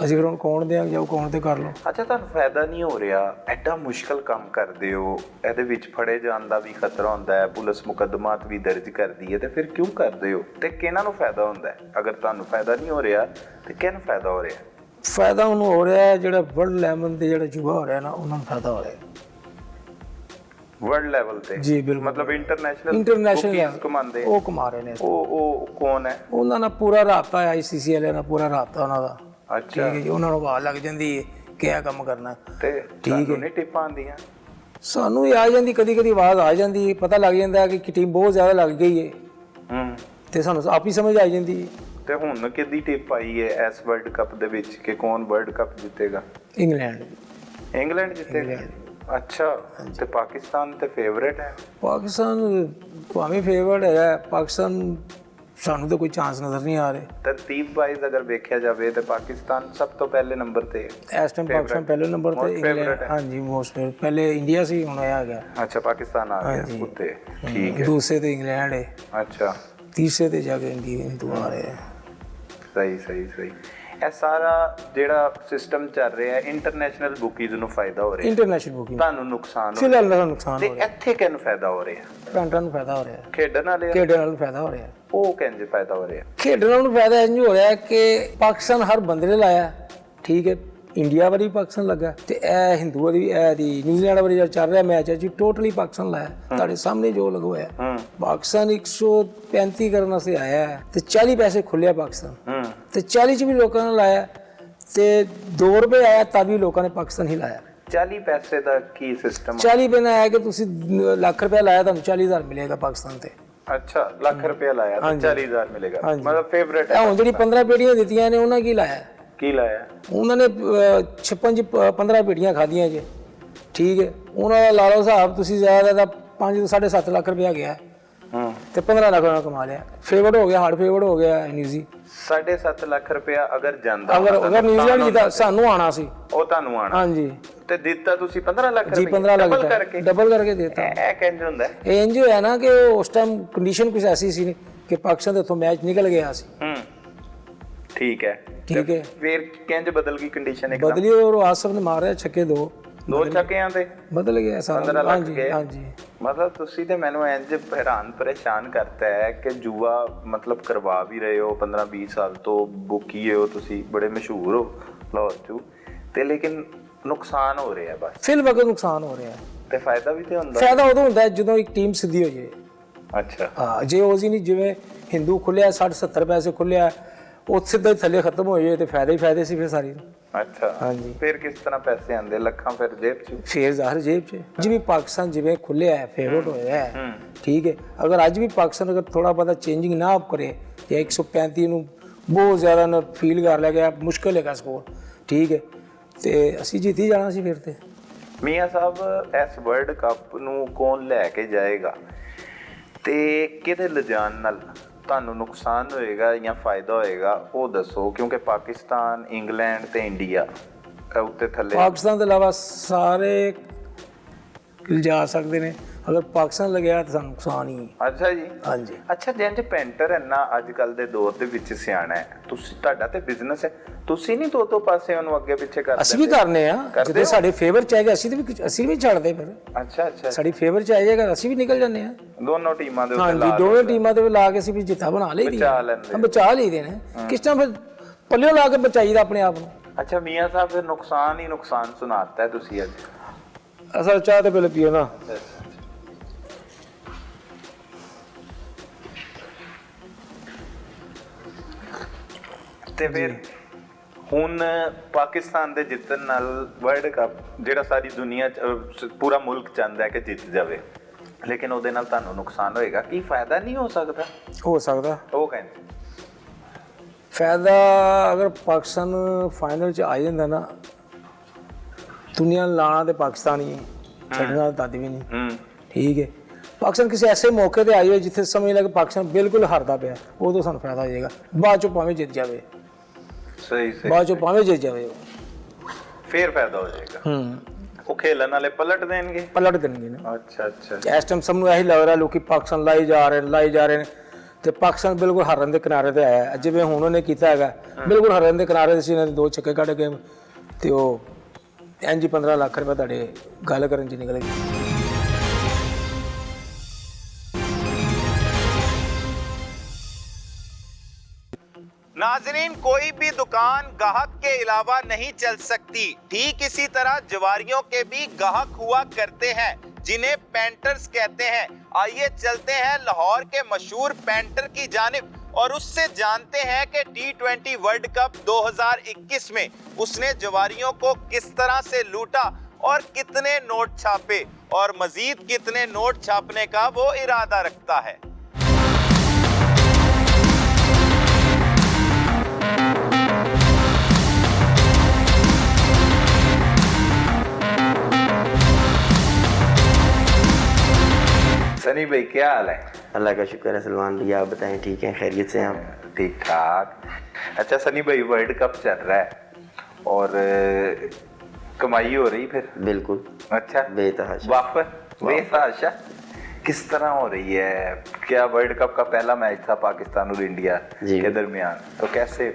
ਅਸੀਂ ਫਿਰ ਹੁਣ ਅਕਾਊਂਟ ਦੇ ਜਾਓ, ਅਕਾਊਂਟ ਤੇ ਕਰ ਲਓ। ਅੱਛਾ, ਤੁਹਾਨੂੰ ਫਾਇਦਾ ਨਹੀਂ ਹੋ ਰਿਹਾ? ਐਡਾ ਮੁਸ਼ਕਲ ਕੰਮ ਕਰਦੇ ਹੋ, ਇਹਦੇ ਵਿੱਚ ਫੜੇ ਜਾਣ ਦਾ ਵੀ ਖਤਰਾ ਹੁੰਦਾ ਹੈ, ਪੁਲਿਸ ਮੁਕੱਦਮਾਤ ਵੀ ਦਰਜ ਕਰਦੀ ਹੈ, ਤੇ ਫਿਰ ਕਿਉਂ ਕਰਦੇ ਹੋ? ਤੇ ਕਿਹਨਾਂ ਨੂੰ ਫਾਇਦਾ ਹੁੰਦਾ ਹੈ? ਅਗਰ ਤੁਹਾਨੂੰ ਫਾਇਦਾ ਨਹੀਂ ਹੋ ਰਿਹਾ ਤੇ ਕਿਹਨੂੰ ਫਾਇਦਾ ਹੋ ਰਿਹਾ? ਫਾਇਦਾ ਉਹਨੂੰ ਹੋ ਰਿਹਾ ਜਿਹੜਾ ਵਰਲਡ ਲੈਵਲ ਤੇ ਜਿਹੜਾ ਜੂਆ ਹੋ ਰਿਹਾ ਨਾ, ਉਹਨਾਂ ਨੂੰ ਫਾਇਦਾ ਹੋ ਰਿਹਾ। ਵਰਲਡ ਲੈਵਲ ਤੇ? ਜੀ ਬਿਲਕੁਲ। ਮਤਲਬ ਇੰਟਰਨੈਸ਼ਨਲ ਕਮਾਉਂਦੇ? ਉਹ ਕਮਾ ਰਹੇ ਨੇ। ਉਹ ਕੌਣ ਹੈ? ਉਹਨਾਂ ਨਾਲ ਪੂਰਾ ਰਾਬਤਾ ਹੈ, ICC ਵਾਲਿਆਂ ਨਾਲ ਪੂਰਾ ਰਾਬਤਾ ਉਹਨਾਂ ਦਾ। ਅੱਛਾ, ਠੀਕ ਹੈ ਜੀ। ਉਹਨਾਂ ਨੂੰ ਆਵਾਜ਼ ਲੱਗ ਜਾਂਦੀ ਹੈ ਕਿ ਇਹ ਕੰਮ ਕਰਨਾ। ਤੇ ਠੀਕ ਹੈ, ਨਹੀਂ ਟਿੱਪਾਂ ਆਉਂਦੀਆਂ? ਸਾਨੂੰ ਵੀ ਆ ਜਾਂਦੀ, ਕਦੀ ਕਦੀ ਆਵਾਜ਼ ਆ ਜਾਂਦੀ ਹੈ, ਪਤਾ ਲੱਗ ਜਾਂਦਾ ਕਿ ਟੀਮ ਬਹੁਤ ਜ਼ਿਆਦਾ ਲੱਗ ਗਈ ਹੈ, ਤੇ ਸਾਨੂੰ ਆਪ ਹੀ ਸਮਝ ਆ ਜਾਂਦੀ ਹੈ। ਤੇ ਹੁਣ ਕਿਹਦੀ ਟਿੱਪ ਆਈ ਹੈ ਇਸ ਵਰਲਡ ਕੱਪ ਦੇ ਵਿੱਚ ਕਿ ਕੌਣ ਵਰਲਡ ਕੱਪ ਜਿੱਤੇਗਾ? ਇੰਗਲੈਂਡ ਜਿੱਤੇਗਾ? ਅੱਛਾ। ਤੇ ਪਾਕਿਸਤਾਨ ਤੇ ਫੇਵਰੇਟ ਹੈ? ਪਾਕਿਸਤਾਨ ਭਾਵੇਂ ਫੇਵਰੇਟ ਹੈ, ਪਾਕਿਸਤਾਨ ਸਾਨੂੰ ਤਾਂ ਕੋਈ ਚਾਂਸ ਨਜ਼ਰ ਨਹੀਂ ਆ ਰਹੇ। ਤਰਤੀਬ ਵਾਈਜ਼ ਅਗਰ ਵੇਖਿਆ ਜਾਵੇ ਤੇ ਪਾਕਿਸਤਾਨ ਸਭ ਤੋਂ ਪਹਿਲੇ ਨੰਬਰ ਤੇ ਹੈ ਇਸ ਟਾਈਮ। ਪਾਕਿਸਤਾਨ ਪਹਿਲੇ ਨੰਬਰ ਤੇ, ਇੰਗਲੈਂਡ ਹਾਂਜੀ ਮੋਸਟ ਫੇਵਰੇਟ। ਪਹਿਲੇ ਇੰਡੀਆ ਸੀ, ਹੁਣ ਇਹ ਆ ਗਿਆ। ਅੱਛਾ, ਪਾਕਿਸਤਾਨ ਆ ਗਿਆ ਉੱਤੇ। ਠੀਕ ਹੈ। ਦੂਸਰੇ ਤੇ ਇੰਗਲੈਂਡ ਹੈ। ਅੱਛਾ। ਤੀਸਰੇ ਤੇ ਜਾ ਕੇ ਇੰਡੀਆ ਆ ਰਿਹਾ। ਸਹੀ ਸਹੀ ਸਹੀ। ਇਹ ਸਾਰਾ ਜਿਹੜਾ ਸਿਸਟਮ ਚੱਲ ਰਿਹਾ ਹੈ, ਇੰਟਰਨੈਸ਼ਨਲ ਬੁਕੀਜ਼ ਨੂੰ ਫਾਇਦਾ ਹੋ ਰਿਹਾ? ਇੰਟਰਨੈਸ਼ਨਲ ਬੁਕਿੰਗ ਤੁਹਾਨੂੰ ਨੁਕਸਾਨ ਫਿਲਹਾਲ ਦਾ ਨੁਕਸਾਨ ਹੋ ਰਿਹਾ। ਤੇ ਇੱਥੇ ਕਿਹਨੂੰ ਫਾਇਦਾ ਹੋ ਰਿਹਾ? ਪੈਂਟਰਾਂ ਨੂੰ ਫਾਇਦਾ ਹੋ ਰਿਹਾ। ਖੇਡਣ ਵਾਲੇ? ਖੇਡਣ ਵਾਲਿਆਂ ਨੂੰ ਫਾਇਦਾ ਹੋ ਰਿਹਾ। ਉਹ ਕਿੰਜ ਫਾਇਦਾ ਹੋ ਰਿਹਾ? ਖੇਡਣ ਵਾਲਿਆਂ ਨੂੰ ਫਾਇਦਾ ਇੰਜ ਹੋ ਰਿਹਾ ਕਿ ਪਾਕਿਸਤਾਨ ਹਰ ਬੰਦੇ ਨੇ ਲਾਇਆ। ਠੀਕ ਹੈ, ਇੰਡੀਆ ਵਾਰੀ ਪਾਕਿਸਤਾਨ ਲੱਗਾ ਤੇ ਇਹ ਹਿੰਦੂ ਵਾਰੀ ਇਹ ਦੀ ਨਿਊਜ਼ੀਲੈਂਡ ਵਾਰੀ ਜਿਹੜਾ ਚੱਲ ਰਿਹਾ ਮੈਚ ਹੈ ਜੀ ਟੋਟਲੀ ਪਾਕਿਸਤਾਨ ਲਾਇਆ ਤੁਹਾਡੇ ਸਾਹਮਣੇ ਜੋ ਲਗਵਾਇਆ ਪਾਕਿਸਤਾਨ 135 ਕਰਨ ਵਾਸਤੇ ਆਇਆ ਹੈ ਤੇ 40 ਪੈਸੇ ਖੁੱਲਿਆ ਪਾਕਿਸਤਾਨ ਤੇ 40 ਚ ਵੀ ਲੋਕਾਂ ਨੇ ਲਾਇਆ ਤੇ 2 ਰੁਪਏ ਆਇਆ ਤਾਂ ਵੀ ਲੋਕਾਂ ਨੇ ਪਾਕਿਸਤਾਨ ਹੀ ਲਾਇਆ 40 ਪੈਸੇ ਦਾ ਕੀ ਸਿਸਟਮ 40 ਰੁਪਏ ਨਾਲ ਆਇਆ ਕਿ ਤੁਸੀਂ ਲੱਖ ਰੁਪਏ ਲਾਇਆ ਤੁਹਾਨੂੰ 40,000 ਮਿਲੇਗਾ ਪਾਕਿਸਤਾਨ ਤੇ ਅੱਛਾ ਲੱਖ ਰੁਪਏ ਲਾਇਆ ਤਾਂ 40,000 ਮਿਲੇਗਾ ਮਤਲਬ ਫੇਵਰੇਟ ਹੈ ਹੁਣ ਜਿਹੜੀ 15 ਪੇਟੀਆਂ ਦਿੱਤੀਆਂ ਨੇ ਉਹਨਾਂ ਕੀ ਲਾਇਆ ਕੀ ਲਾਇਆ ਉਹਨਾਂ ਨੇ 15 ਪੇਟੀਆਂ ਖਾਧੀਆਂ ਜੇ ਠੀਕ ਹੈ ਉਹਨਾਂ ਦਾ ਲਾ ਲਓ ਹਿਸਾਬ ਤੁਸੀਂ ਜ਼ਿਆਦਾ ਦਾ 5 ਤੋਂ 7.5 ਲੱਖ ਰੁਪਇਆ ਗਿਆ ਤੇ 15 ਲੱਖ ਉਹਨਾਂ ਕਮਾ ਲਿਆ ਫੇਵਰਟ ਹੋ ਗਿਆ ਹਾਰਡ ਫੇਵਰਟ ਹੋ ਗਿਆ ਨਿਊਜ਼ੀ 7.5 ਲੱਖ ਰੁਪਇਆ ਅਗਰ ਜਾਂਦਾ ਅਗਰ ਨਿਊਜ਼ੀਲੈਂਡ ਜਿੱਤਾ ਸਾਨੂੰ ਆਣਾ ਸੀ ਉਹ ਤੁਹਾਨੂੰ ਆਣਾ ਹਾਂਜੀ ਤੇ ਦਿੱਤਾ ਤੁਸੀਂ 15 ਲੱਖ ਜੀ ਰੁਪਏ 15 ਲੱਖ ਡਬਲ ਕਰਕੇ ਦਿੱਤਾ ਇਹ ਕਿੰਜ ਹੁੰਦਾ ਇਹ ਇੰਜ ਹੋਇਆ ਨਾ ਕਿ ਉਸ ਟਾਈਮ ਕੰਡੀਸ਼ਨ ਕੁਝ ਐਸੀ ਸੀ ਕਿ ਪਾਕਿਸਤਾਨ ਦੇ ਉੱਥੋਂ ਮੈਚ ਨਿਕਲ ਗਿਆ ਸੀ ਠੀਕ ਹੈ ਫਿਰ ਕਿੰਜ ਬਦਲ ਗਈ ਕੰਡੀਸ਼ਨ ਇੱਕ ਬਦਲੀ ਔਰ ਆਸਫ ਨੇ ਮਾਰਿਆ ਛੱਕੇ ਦੋ ਛੱਕਿਆਂ ਤੇ ਬਦਲ ਗਿਆ ਸਾਰਾ ਹਾਂਜੀ ਮਤਲਬ ਤੁਸੀਂ ਤੇ ਮੈਨੂੰ ਇੰਜ ਹੈਰਾਨ ਪਰੇਸ਼ਾਨ ਕਰਤਾ ਹੈ ਕਿ ਜੂਆ ਮਤਲਬ ਕਰਵਾ ਵੀ ਰਹੇ ਹੋ 15-20 ਸਾਲ ਤੋਂ ਬੁੱਕੀ ਹੋ ਤੁਸੀਂ ਬੜੇ ਮਸ਼ਹੂਰ ਹੋ ਲਾਹੌਰ ਚ ਤੇ ਲੇਕਿਨ ਨੁਕਸਾਨ ਹੋ ਰਿਹਾ ਬਸ ਫਿਲ ਵਕਤ ਨੁਕਸਾਨ ਹੋ ਰਿਹਾ ਤੇ ਫਾਇਦਾ ਵੀ ਤੇ ਹੁੰਦਾ ਫਾਇਦਾ ਉਦੋਂ ਹੁੰਦਾ ਜਦੋਂ ਇੱਕ ਟੀਮ ਸਿੱਧੀ ਹੋ ਜਾਏ ਅੱਛਾ ਹਾਂ ਜੇ ਉਹ ਨਹੀਂ ਜਿਵੇਂ ਹਿੰਦੂ ਖੁੱਲਿਆ 60-70 ਪੈਸੇ ਖੁੱਲਿਆ ਉਹ ਸਿੱਧਾ ਥੱਲੇ ਖਤਮ ਹੋ ਜਾਏ ਤੇ ਫਾਇਦਾ ਹੀ ਫਾਇਦੇ ਸੀ ਫਿਰ ਸਾਰੀ ਅੱਛਾ ਹਾਂਜੀ ਫਿਰ ਕਿਸ ਤਰ੍ਹਾਂ ਪੈਸੇ ਆਉਂਦੇ ਲੱਖਾਂ ਫਿਰ ਜੇਬ ਚ ਫੇਰ ਜ਼ਾਹਰ ਜੇਬ ਚ ਜਿਵੇਂ ਪਾਕਿਸਤਾਨ ਜਿਵੇਂ ਖੁੱਲਿਆ ਹੈ ਫੇਵਰਟ ਹੋਇਆ ਹੈ ਠੀਕ ਹੈ ਅਗਰ ਅੱਜ ਵੀ ਪਾਕਿਸਤਾਨ ਅਗਰ ਥੋੜਾ ਬਹੁਤਾ ਚੇਂਜਿੰਗ ਨਾ ਕਰੇ ਤੇ 135 ਨੂੰ ਬਹੁਤ ਜ਼ਿਆਦਾ ਨਾ ਫੀਲ ਕਰ ਲਿਆ ਗਿਆ ਮੁਸ਼ਕਿਲ ਹੈਗਾ ਸਕੋਰ ਠੀਕ ਹੈ ਤੇ ਅਸੀਂ ਜਿੱਤ ਹੀ ਜਾਣਾ ਸੀ ਫਿਰ ਤੇ ਮੀਆਂ ਸਾਹਿਬ ਇਸ ਵਰਲਡ ਕੱਪ ਨੂੰ ਕੌਣ ਲੈ ਕੇ ਜਾਏਗਾ ਤੇ ਕਿਹਦੇ ਲਿਜਾਣ ਨਾਲ ਤੁਹਾਨੂੰ ਨੁਕਸਾਨ ਹੋਏਗਾ ਜਾਂ ਫਾਇਦਾ ਹੋਏਗਾ ਉਹ ਦੱਸੋ ਕਿਉਂਕਿ ਪਾਕਿਸਤਾਨ ਇੰਗਲੈਂਡ ਤੇ ਇੰਡੀਆ ਉੱਤੇ ਥੱਲੇ ਪਾਕਿਸਤਾਨ ਤੋਂ ਇਲਾਵਾ ਸਾਰੇ ਲਿਜਾ ਸਕਦੇ ਨੇ ਅਗਰ ਪਾਕਿਸਤਾਨ ਲੱਗਿਆ ਤਾਂ ਸਾਨੂੰ ਨੁਕਸਾਨ ਹੀ ਅੱਛਾ ਜੀ ਹਾਂਜੀ ਅੱਛਾ ਜਿੰਜ ਪੈਂਟਰ ਇੰਨਾ ਅੱਜ ਕੱਲ ਦੇ ਦੌਰ ਦੇ ਵਿੱਚ ਸਿਆਣਾ ਹੈ ਤੁਸੀਂ ਤੁਹਾਡਾ ਤੇ ਬਿਜ਼ਨਸ ਹੈ ਤੁਸੀਂ ਨਹੀਂ ਦੋ ਪਾਸੇ ਉਹਨੂੰ ਅੱਗੇ ਪਿੱਛੇ ਕਰਦੇ ਅਸੀਂ ਵੀ ਕਰਨੇ ਆ ਜਦੋਂ ਸਾਡੇ ਫੇਵਰ ਚ ਆਏਗਾ ਅਸੀਂ ਵੀ ਛੱਡਦੇ ਫਿਰ ਅੱਛਾ ਸਾਡੀ ਫੇਵਰ ਚ ਆਏਗਾ ਅਸੀਂ ਵੀ ਨਿਕਲ ਜਾਂਦੇ ਆ ਦੋਨੋਂ ਟੀਮਾਂ ਦੇ ਉੱਤੇ ਹਾਂਜੀ ਦੋਵੇਂ ਟੀਮਾਂ ਦੇ ਲਾ ਕੇ ਅਸੀਂ ਵੀ ਜਿੱਤਾ ਬਣਾ ਲਈਦੀ ਬਚਾ ਲਈਦੇ ਨੇ ਕਿਸ ਤਰ੍ਹਾਂ ਫਿਰ ਪੱਲਿਓ ਲਾ ਕੇ ਬਚਾਈਦਾ ਆਪਣੇ ਆਪ ਨੂੰ ਅੱਛਾ ਮੀਆਂ ਸਾਹਿਬ ਫਿਰ ਨੁਕਸਾਨ ਹੀ ਨੁਕਸਾਨ ਸੁਣਾਤਾ ਹੈ ਤੁਸੀਂ ਅੱਜ ਅਸਲ ਚਾਹ ਤੇ ਪਹਿਲੇ ਪੀਓ ਨਾ ਤੇ ਫਿਰ ਹੁਣ ਪਾਕਿਸਤਾਨ ਦੇ ਜਿੱਤਣ ਨਾਲ ਵਰਲਡ ਕੱਪ ਜਿਹੜਾ ਸਾਰੀ ਦੁਨੀਆ ਪੂਰਾ ਮੁਲਕ ਚਾਹੁੰਦਾ ਹੈ ਕਿ ਜਿੱਤ ਜਾਵੇ ਲੇਕਿਨ ਉਹਦੇ ਨਾਲ ਤੁਹਾਨੂੰ ਨੁਕਸਾਨ ਹੋਏਗਾ ਕੀ ਫਾਇਦਾ ਨਹੀਂ ਹੋ ਸਕਦਾ ਉਹ ਕਹਿੰਦੇ ਫਾਇਦਾ ਅਗਰ ਪਾਕਿਸਤਾਨ ਫਾਈਨਲ ਚ ਆ ਜਾਂਦਾ ਨਾ ਦੁਨੀਆ ਲਾਣਾ ਤੇ ਪਾਕਿਸਤਾਨ ਹੀ ਛੱਡਣਾ ਤਾਂ ਵੀ ਨਹੀਂ ਠੀਕ ਹੈ ਪਾਕਿਸਤਾਨ ਕਿਸੇ ਐਸੇ ਮੌਕੇ ਤੇ ਆਈ ਹੋਏ ਜਿੱਥੇ ਸਮਝ ਲੱਗੇ ਪਾਕਿਸਤਾਨ ਬਿਲਕੁਲ ਹਾਰਦਾ ਪਿਆ ਉਦੋਂ ਸਾਨੂੰ ਫਾਇਦਾ ਹੋ ਜਾਏਗਾ ਬਾਅਦ ਚੋਂ ਭਾਵੇਂ ਜਿੱਤ ਜਾਵੇ ਸਹੀ ਬਾਅਦ ਚੋਂ ਭਾਵੇਂ ਜਿੱਤ ਜਾਵੇ ਫੇਰ ਫਾਇਦਾ ਹੋ ਜਾਏਗਾ ਉਹ ਖੇਲਣ ਵਾਲੇ ਪਲਟ ਦੇਣਗੇ ਨਾ ਅੱਛਾ ਇਸ ਟਾਈਮ ਸਭ ਨੂੰ ਇਹੀ ਲੱਗ ਰਿਹਾ ਲੋਕੀ ਪਾਕਿਸਤਾਨ ਲਾਈ ਜਾ ਰਹੇ ਨੇ ਤੇ ਪਾਕਿਸਤਾਨ ਬਿਲਕੁਲ ਹਾਰਨ ਦੇ ਕਿਨਾਰੇ ਤੇ ਆਇਆ ਜਿਵੇਂ ਹੁਣ ਉਹਨੇ ਕੀਤਾ ਹੈਗਾ ਬਿਲਕੁਲ ਹਾਰਨ ਦੇ ਕਿਨਾਰੇ ਤੇ ਸੀ ਇਹਨਾਂ ਦੇ 2 ਛੱਕੇ ਕੱਢ ਕੇ ਤੇ ਉਹ ਇੰਜ 15 ਲੱਖ ਰੁਪਏ ਤੁਹਾਡੇ ਗੱਲ ਕਰਨ ਚ ਨਿਕਲ ਗਏ नाजरीन कोई भी दुकान गाहक के अलावा नहीं चल सकती ठीक इसी तरह जवारियों के भी गाहक हुआ करते हैं जिन्हें पेंटर्स कहते हैं आइए चलते हैं लाहौर के मशहूर पेंटर की जानिब और उससे जानते हैं कि T20 वर्ल्ड कप 2021 में उसने जवारियों को किस तरह से लूटा और कितने नोट छापे और मजीद कितने नोट छापने का वो इरादा रखता है। सनी भाई क्या हाल है? अल्लाह का शुक्र है सलमान भैया आप बताएं ठीक हैं खैरियत से हैं आप? ठीक ठाक। अच्छा सनी भाई वर्ल्ड कप चल रहा है और कमाई हो रही फिर? बिल्कुल। अच्छा बेतहाशा बेतहाशा किस तरह हो रही है? क्या वर्ल्ड कप का पहला मैच था पाकिस्तान और इंडिया के दरमियान तो कैसे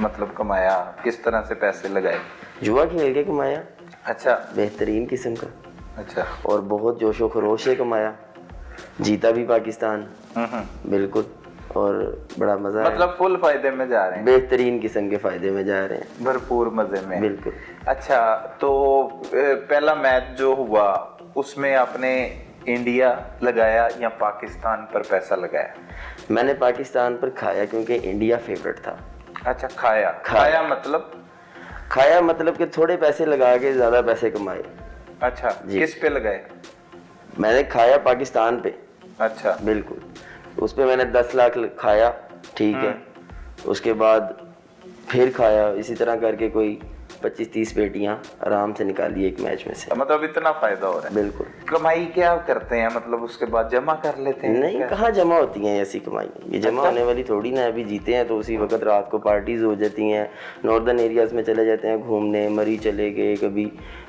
मतलब कमाया किस तरह से पैसे लगाए? जुआ खेल के कमाया। अच्छा बेहतरीन किस्म का। अच्छा और बहुत जोशो खरोश से कमाया जीता भी पाकिस्तान बिल्कुल और बड़ा मज़ा है। मतलब फुल फायदे में जा रहे हैं, बेहतरीन किस्म के फ़ायदे में जा रहे हैं, भरपूर मजे में। बिल्कुल। अच्छा, तो पहला मैच जो हुआ उसमें आपने इंडिया लगाया या पाकिस्तान पर पैसा लगाया? मैंने पाकिस्तान पर खाया क्योंकि इंडिया फेवरेट था। अच्छा, खाया मतलब? खाया मतलब कि थोड़े पैसे लगा के ज़्यादा पैसे कमाए। अच्छा, किस पे लगाए? मैंने खाया पाकिस्तान पे। अच्छा, बिल्कुल, उस पे मैंने 10 लाख खाया, ठीक है। उसके बाद फिर खाया, इसी तरह करके कोई 25-30 पेटियां आराम से निकाली एक मैच में से। मतलब इतना फायदा हो रहा है। बिल्कुल। कमाई क्या करते हैं, मतलब उसके बाद जमा कर लेते हैं? नहीं, कहाँ जमा होती हैं ऐसी कमाई, ये जमा होने वाली थोड़ी ना। अभी जीते हैं तो उसी वक्त रात को पार्टीज हो जाती हैं, नॉर्दर्न एरियाज में चले जाते हैं घूमने, मरी चले गए, कभी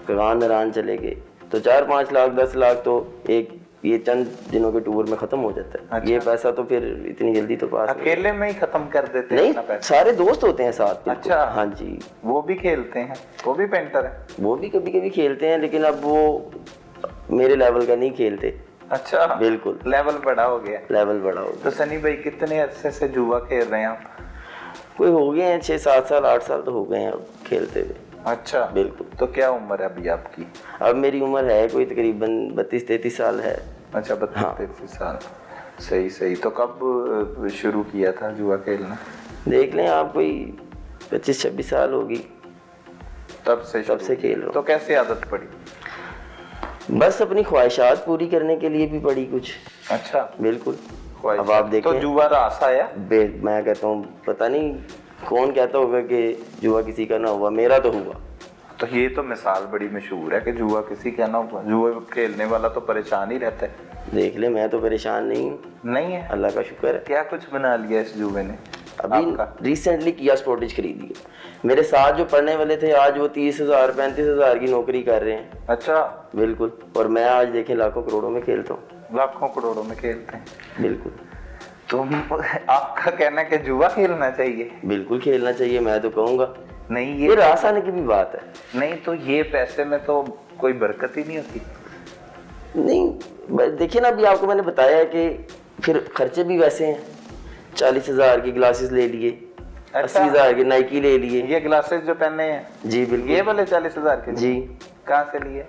कगान नरान चले गए, तो 4-5 लाख 10 लाख तो एक ये चंद दिनों के टूर में खत्म हो जाता है। अच्छा। ये पैसा तो फिर इतनी जल्दी तो पास अकेले में ही खत्म कर देते हैं नहीं, अपना पैसा? सारे दोस्त होते हैं साथ। बिल्कुल। अच्छा, हाँ जी, वो भी खेलते हैं? वो भी पेंटर है? वो भी कभी कभी खेलते हैं, लेकिन अब वो मेरे लेवल का नहीं खेलते। अच्छा, बिल्कुल, लेवल बड़ा हो गया। लेवल बड़ा हो तो सनी भाई कितने अरसे से जुआ खेल रहे हैं आप? कोई हो गए हैं 6-7 साल 8 साल तो हो गए हैं अब खेलते हुए। अच्छा, बिल्कुल। तो क्या उम्र है अभी आपकी? अब मेरी उम्र है कोई तकरीबन 32-33 साल है। अच्छा, 32-33 साल। सही सही। तो कब शुरू किया था जुआ खेलना? देख लें आप, कोई 25-26 साल होगी, तब से खेल रहा हूँ। तो कैसे आदत पड़ी? बस अपनी ख्वाहिशात पूरी करने के लिए भी पड़ी कुछ। अच्छा, बिल्कुल। ख्वाहिश। अब आप देखें, तो जुआ रास आया? मैं कहता हूँ, पता नहीं कौन कहता होगा कि जुआ किसी का ना हुआ, मेरा तो हुआ। तो ये तो मिसाल बड़ी मशहूर है कि जुआ किसी का ना हुआ। जुआ खेलने वाला तो परेशान ही रहता है। देख ले, मैं तो परेशान नहीं हूँ। नहीं है? अल्लाह का शुक्र है। क्या कुछ बना लिया इस जुए ने? अभी रिसेंटली किया स्पोर्टेज खरीदी है। मेरे साथ जो पढ़ने वाले थे आज वो 30,000 35,000 की नौकरी कर रहे हैं। अच्छा, बिल्कुल। और मैं आज देखें लाखों करोड़ों में खेलता हूँ। लाखों करोड़ों में खेलते हैं? बिल्कुल। तो आपका कहना है कि जुआ खेलना चाहिए? बिल्कुल खेलना चाहिए, मैं तो कहूँगा। नहीं, ये रास आने की भी बात है। नहीं, तो ये पैसे में तो कोई बरकत ही नहीं होती। नहीं, देखिए ना, अभी आपको मैंने बताया कि फिर खर्चे भी वैसे हैं। 40,000 की ग्लासेस ले लिए, 80,000 की नाइकी ले लिए। ये ग्लासेस जो पहने हैं? जी बिल्कुल। ये वाले 40,000 के? जी। कहाँ से लिए?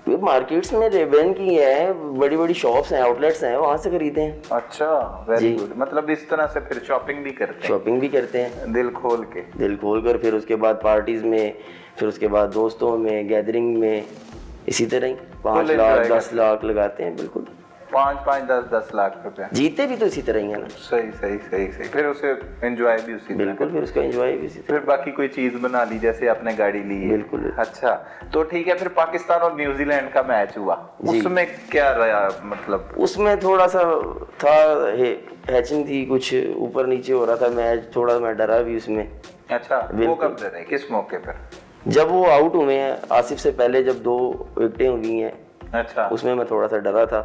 ये मार्केट्स में रेवेन की है, बड़ी बड़ी शॉप्स हैं, आउटलेट्स हैं, वहाँ से खरीदे हैं। अच्छा, वेरी गुड। मतलब इस तरह से फिर शॉपिंग भी करते हैं? शॉपिंग भी करते हैं, दिल खोल के। दिल खोल कर। फिर उसके बाद पार्टीज में, फिर उसके बाद दोस्तों में, गैदरिंग में, इसी तरह ही 5 लाख 10 लाख लगाते हैं। बिल्कुल, 5-5 10-10 लाख रुपए। जीते भी तो इसी तरह ही है ना। सही सही सही सही। फिर उसे एंजॉय भी उसी तरह? बिल्कुल, फिर उसका एंजॉय भी उसी तरह। फिर बाकी कोई चीज बना ली, जैसे आपने गाड़ी ली है? बिल्कुल। अच्छा, तो ठीक है। फिर पाकिस्तान और न्यूजीलैंड का मैच हुआ, उसमें क्या रहा? मतलब उसमें थोड़ा सा था, हैचिंग थी, कुछ ऊपर नीचे हो रहा था मैच, थोड़ा मैं डरा भी उसमें। अच्छा, वो कब डरे, किस मौके पर? जब वो आउट हुए हैं आसिफ से पहले, जब 2 विकेटें हुई हैं। अच्छा, उसमें मैं थोड़ा सा डरा था।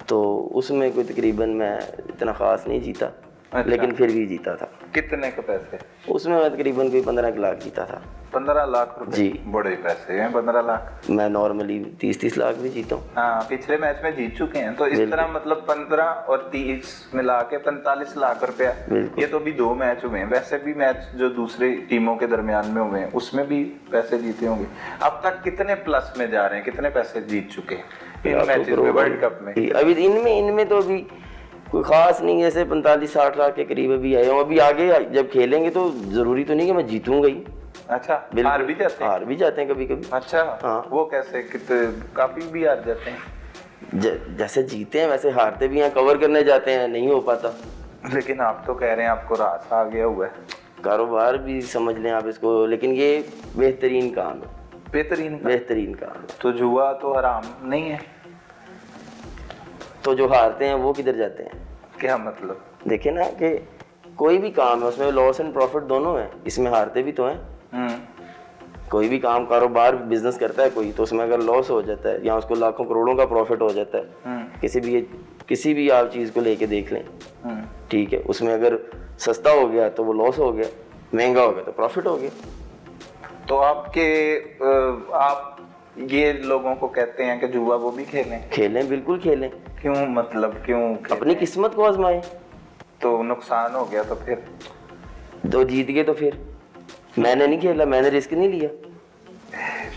तो उसमें कोई तकरीबन मैं इतना खास नहीं जीता। अच्छा। लेकिन फिर भी जीता था। कितने के पैसे? उसमें मैं तकरीबन कोई 15 लाख जीता था। 15 लाख रुपए? जी। बड़े पैसे हैं 15 लाख। मैं नॉर्मली 30-30 लाख भी जीता हूँ। हाँ, पिछले मैच में जीत चुके हैं। तो इस तरह मतलब 15 और 30 मिला के 45 लाख रुपया। ये तो अभी 2 मैच हुए हैं। वैसे भी मैच जो दूसरी टीमों के दरमियान में हुए हैं उसमें भी पैसे जीते होंगे। अब तक कितने प्लस में जा रहे हैं, कितने पैसे जीत चुके हैं इन मैचेस में, वर्ल्ड कप में? अभी इनमें तो अभी कोई खास नहीं, ऐसे 45-60 लाख के करीब अभी आए हूँ। अभी आगे जब खेलेंगे तो जरूरी तो नहीं कि मैं जीतूंगा ही। अच्छा, हार भी जाते हैं? हार भी जाते हैं कभी कभी। अच्छा, हाँ। वो कैसे? कितने? काफी भी हार जाते हैं? जैसे जीते हैं वैसे हारते भी हैं, कवर करने जाते हैं, नहीं हो पाता। लेकिन आप तो कह रहे हैं आपको रास आ गया हुआ है। कारोबार भी समझ लें आप इसको, लेकिन ये बेहतरीन काम है। बेहतरीन काम है। तो जुआ तो हराम नहीं है? तो जो हारते हैं वो किधर जाते हैं? क्या मतलब? देखिए ना कि कोई भी काम है उसमें लॉस एंड प्रॉफिट दोनों है, इसमें हारते भी तो हैं। कोई भी काम, कारोबार, बिजनेस करता है कोई, तो उसमें अगर लॉस हो जाता है या उसको लाखों करोड़ों का प्रॉफिट हो जाता है, किसी भी आप चीज़ को लेके देख लें, ठीक है, उसमें अगर सस्ता हो गया तो वो लॉस हो गया, महंगा हो गया तो प्रॉफिट हो गया। तो आप ये लोगों को कहते हैं कि जुआ वो भी खेलें? खेलें, बिल्कुल खेलें। क्यों? मतलब क्यों? अपनी किस्मत को आजमाएं। तो नुकसान हो गया तो फिर? तो जीत गए तो फिर मैंने नहीं खेला, मैंने रिस्क नहीं लिया।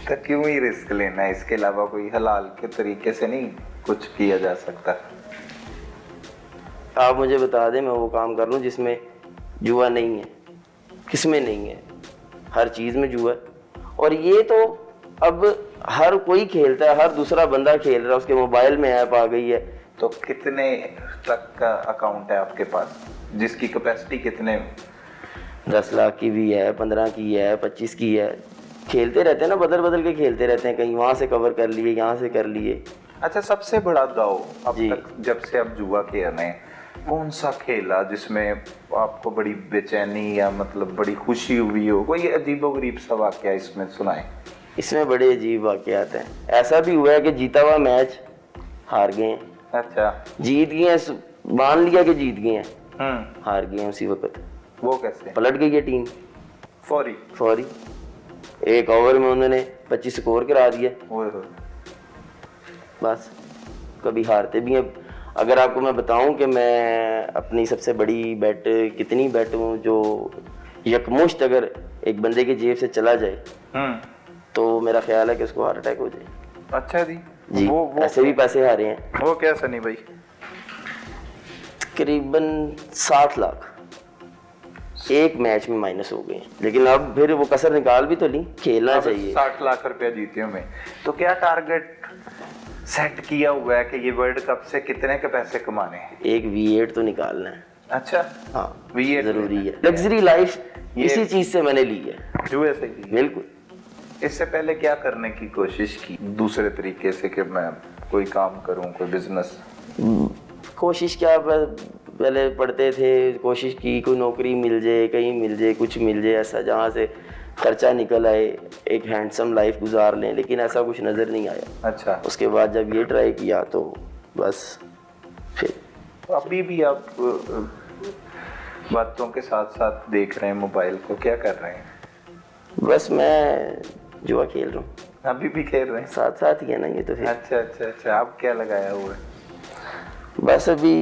तो क्यों ही रिस्क लेना है? इसके अलावा कोई हलाल के तरीके से नहीं कुछ किया जा सकता? आप मुझे बता दें, मैं वो काम कर लूँ जिसमें जुआ नहीं है। किसमें नहीं है? हर चीज़ में जुआ है। और ये तो अब हर कोई खेलता है, हर दूसरा बंदा खेल रहा है, उसके मोबाइल में ऐप आ गई है। तो कितने तक का अकाउंट है आपके पास, जिसकी कैपेसिटी कितने? 10 लाख की भी है, 15 की है, 25 की है। खेलते रहते हैं ना, बदल बदल के खेलते रहते हैं, कहीं वहाँ से कवर कर लिए, यहाँ से कर लिए। अच्छा, सबसे बड़ा दाव अब जी। तक जब से आप जुआ खेल रहे हैं, कौन सा खेला जिसमें आपको बड़ी बेचैनी या मतलब बड़ी खुशी हुई हो? कोई अजीबोगरीब सा वाकया इसमें सुनाए। इसमें बड़े अजीब वाकयात हैं। ऐसा भी हुआ है कि जीता हुआ मैच हार गए हैं, अच्छा। जीत गए हैं, मान लिया कि जीत गए हैं, हार गए हैं उसी वक्त। वो कैसे? पलट गई है टीम फौरी। एक ओवर में उन्होंने 25 स्कोर करा दिया। ओए होए। बस कभी हारते भी हैं। अगर आपको मैं बताऊं कि मैं अपनी सबसे बड़ी बेट कितनी बेट हूँ, जो यकमुश्त अगर एक बंदे की जेब से चला जाए तो मेरा ख्याल है कि उसको हार्ट अटैक हो जाए। अच्छा जी। जी, वो ऐसे भी पैसे हारे हैं। वो क्या सनी भाई? करीबन 60 लाख एक मैच में माइनस हो गए। लेकिन अब फिर वो कसर निकाल भी तो ली, खेलना चाहिए। 60 लाख रुपया जीते हो मैं, तो क्या टारगेट सेट किया हुआ है कि ये वर्ल्ड कप से कितने के पैसे कमाने हैं? एक V8 तो निकालना है। अच्छा। हाँ, V8 जरूरी है। लग्जरी लाइफ इसी चीज से मैंने ली है। जुए से ही? बिल्कुल। इससे पहले क्या करने की कोशिश की दूसरे तरीके से कि मैं कोई काम करूं, कोई बिजनेस? कोशिश क्या, पहले पढ़ते थे, कोशिश की कोई नौकरी मिल जाए, कहीं मिल जाए, कुछ मिल जाए ऐसा जहाँ से खर्चा निकल आए, एक हैंडसम लाइफ गुजार लें, लेकिन ऐसा कुछ नज़र नहीं आया। अच्छा। उसके बाद जब ये ट्राई किया तो बस फिर। अभी भी आप बातों के साथ साथ देख रहे हैं मोबाइल को, क्या कर रहे हैं? बस मैं जुआ खेल रहा हूँ। अभी भी खेल रहे हैं? साथ साथ ही है ना ये तो फिर। अच्छा। आप क्या लगाया हुआ है? बस अभी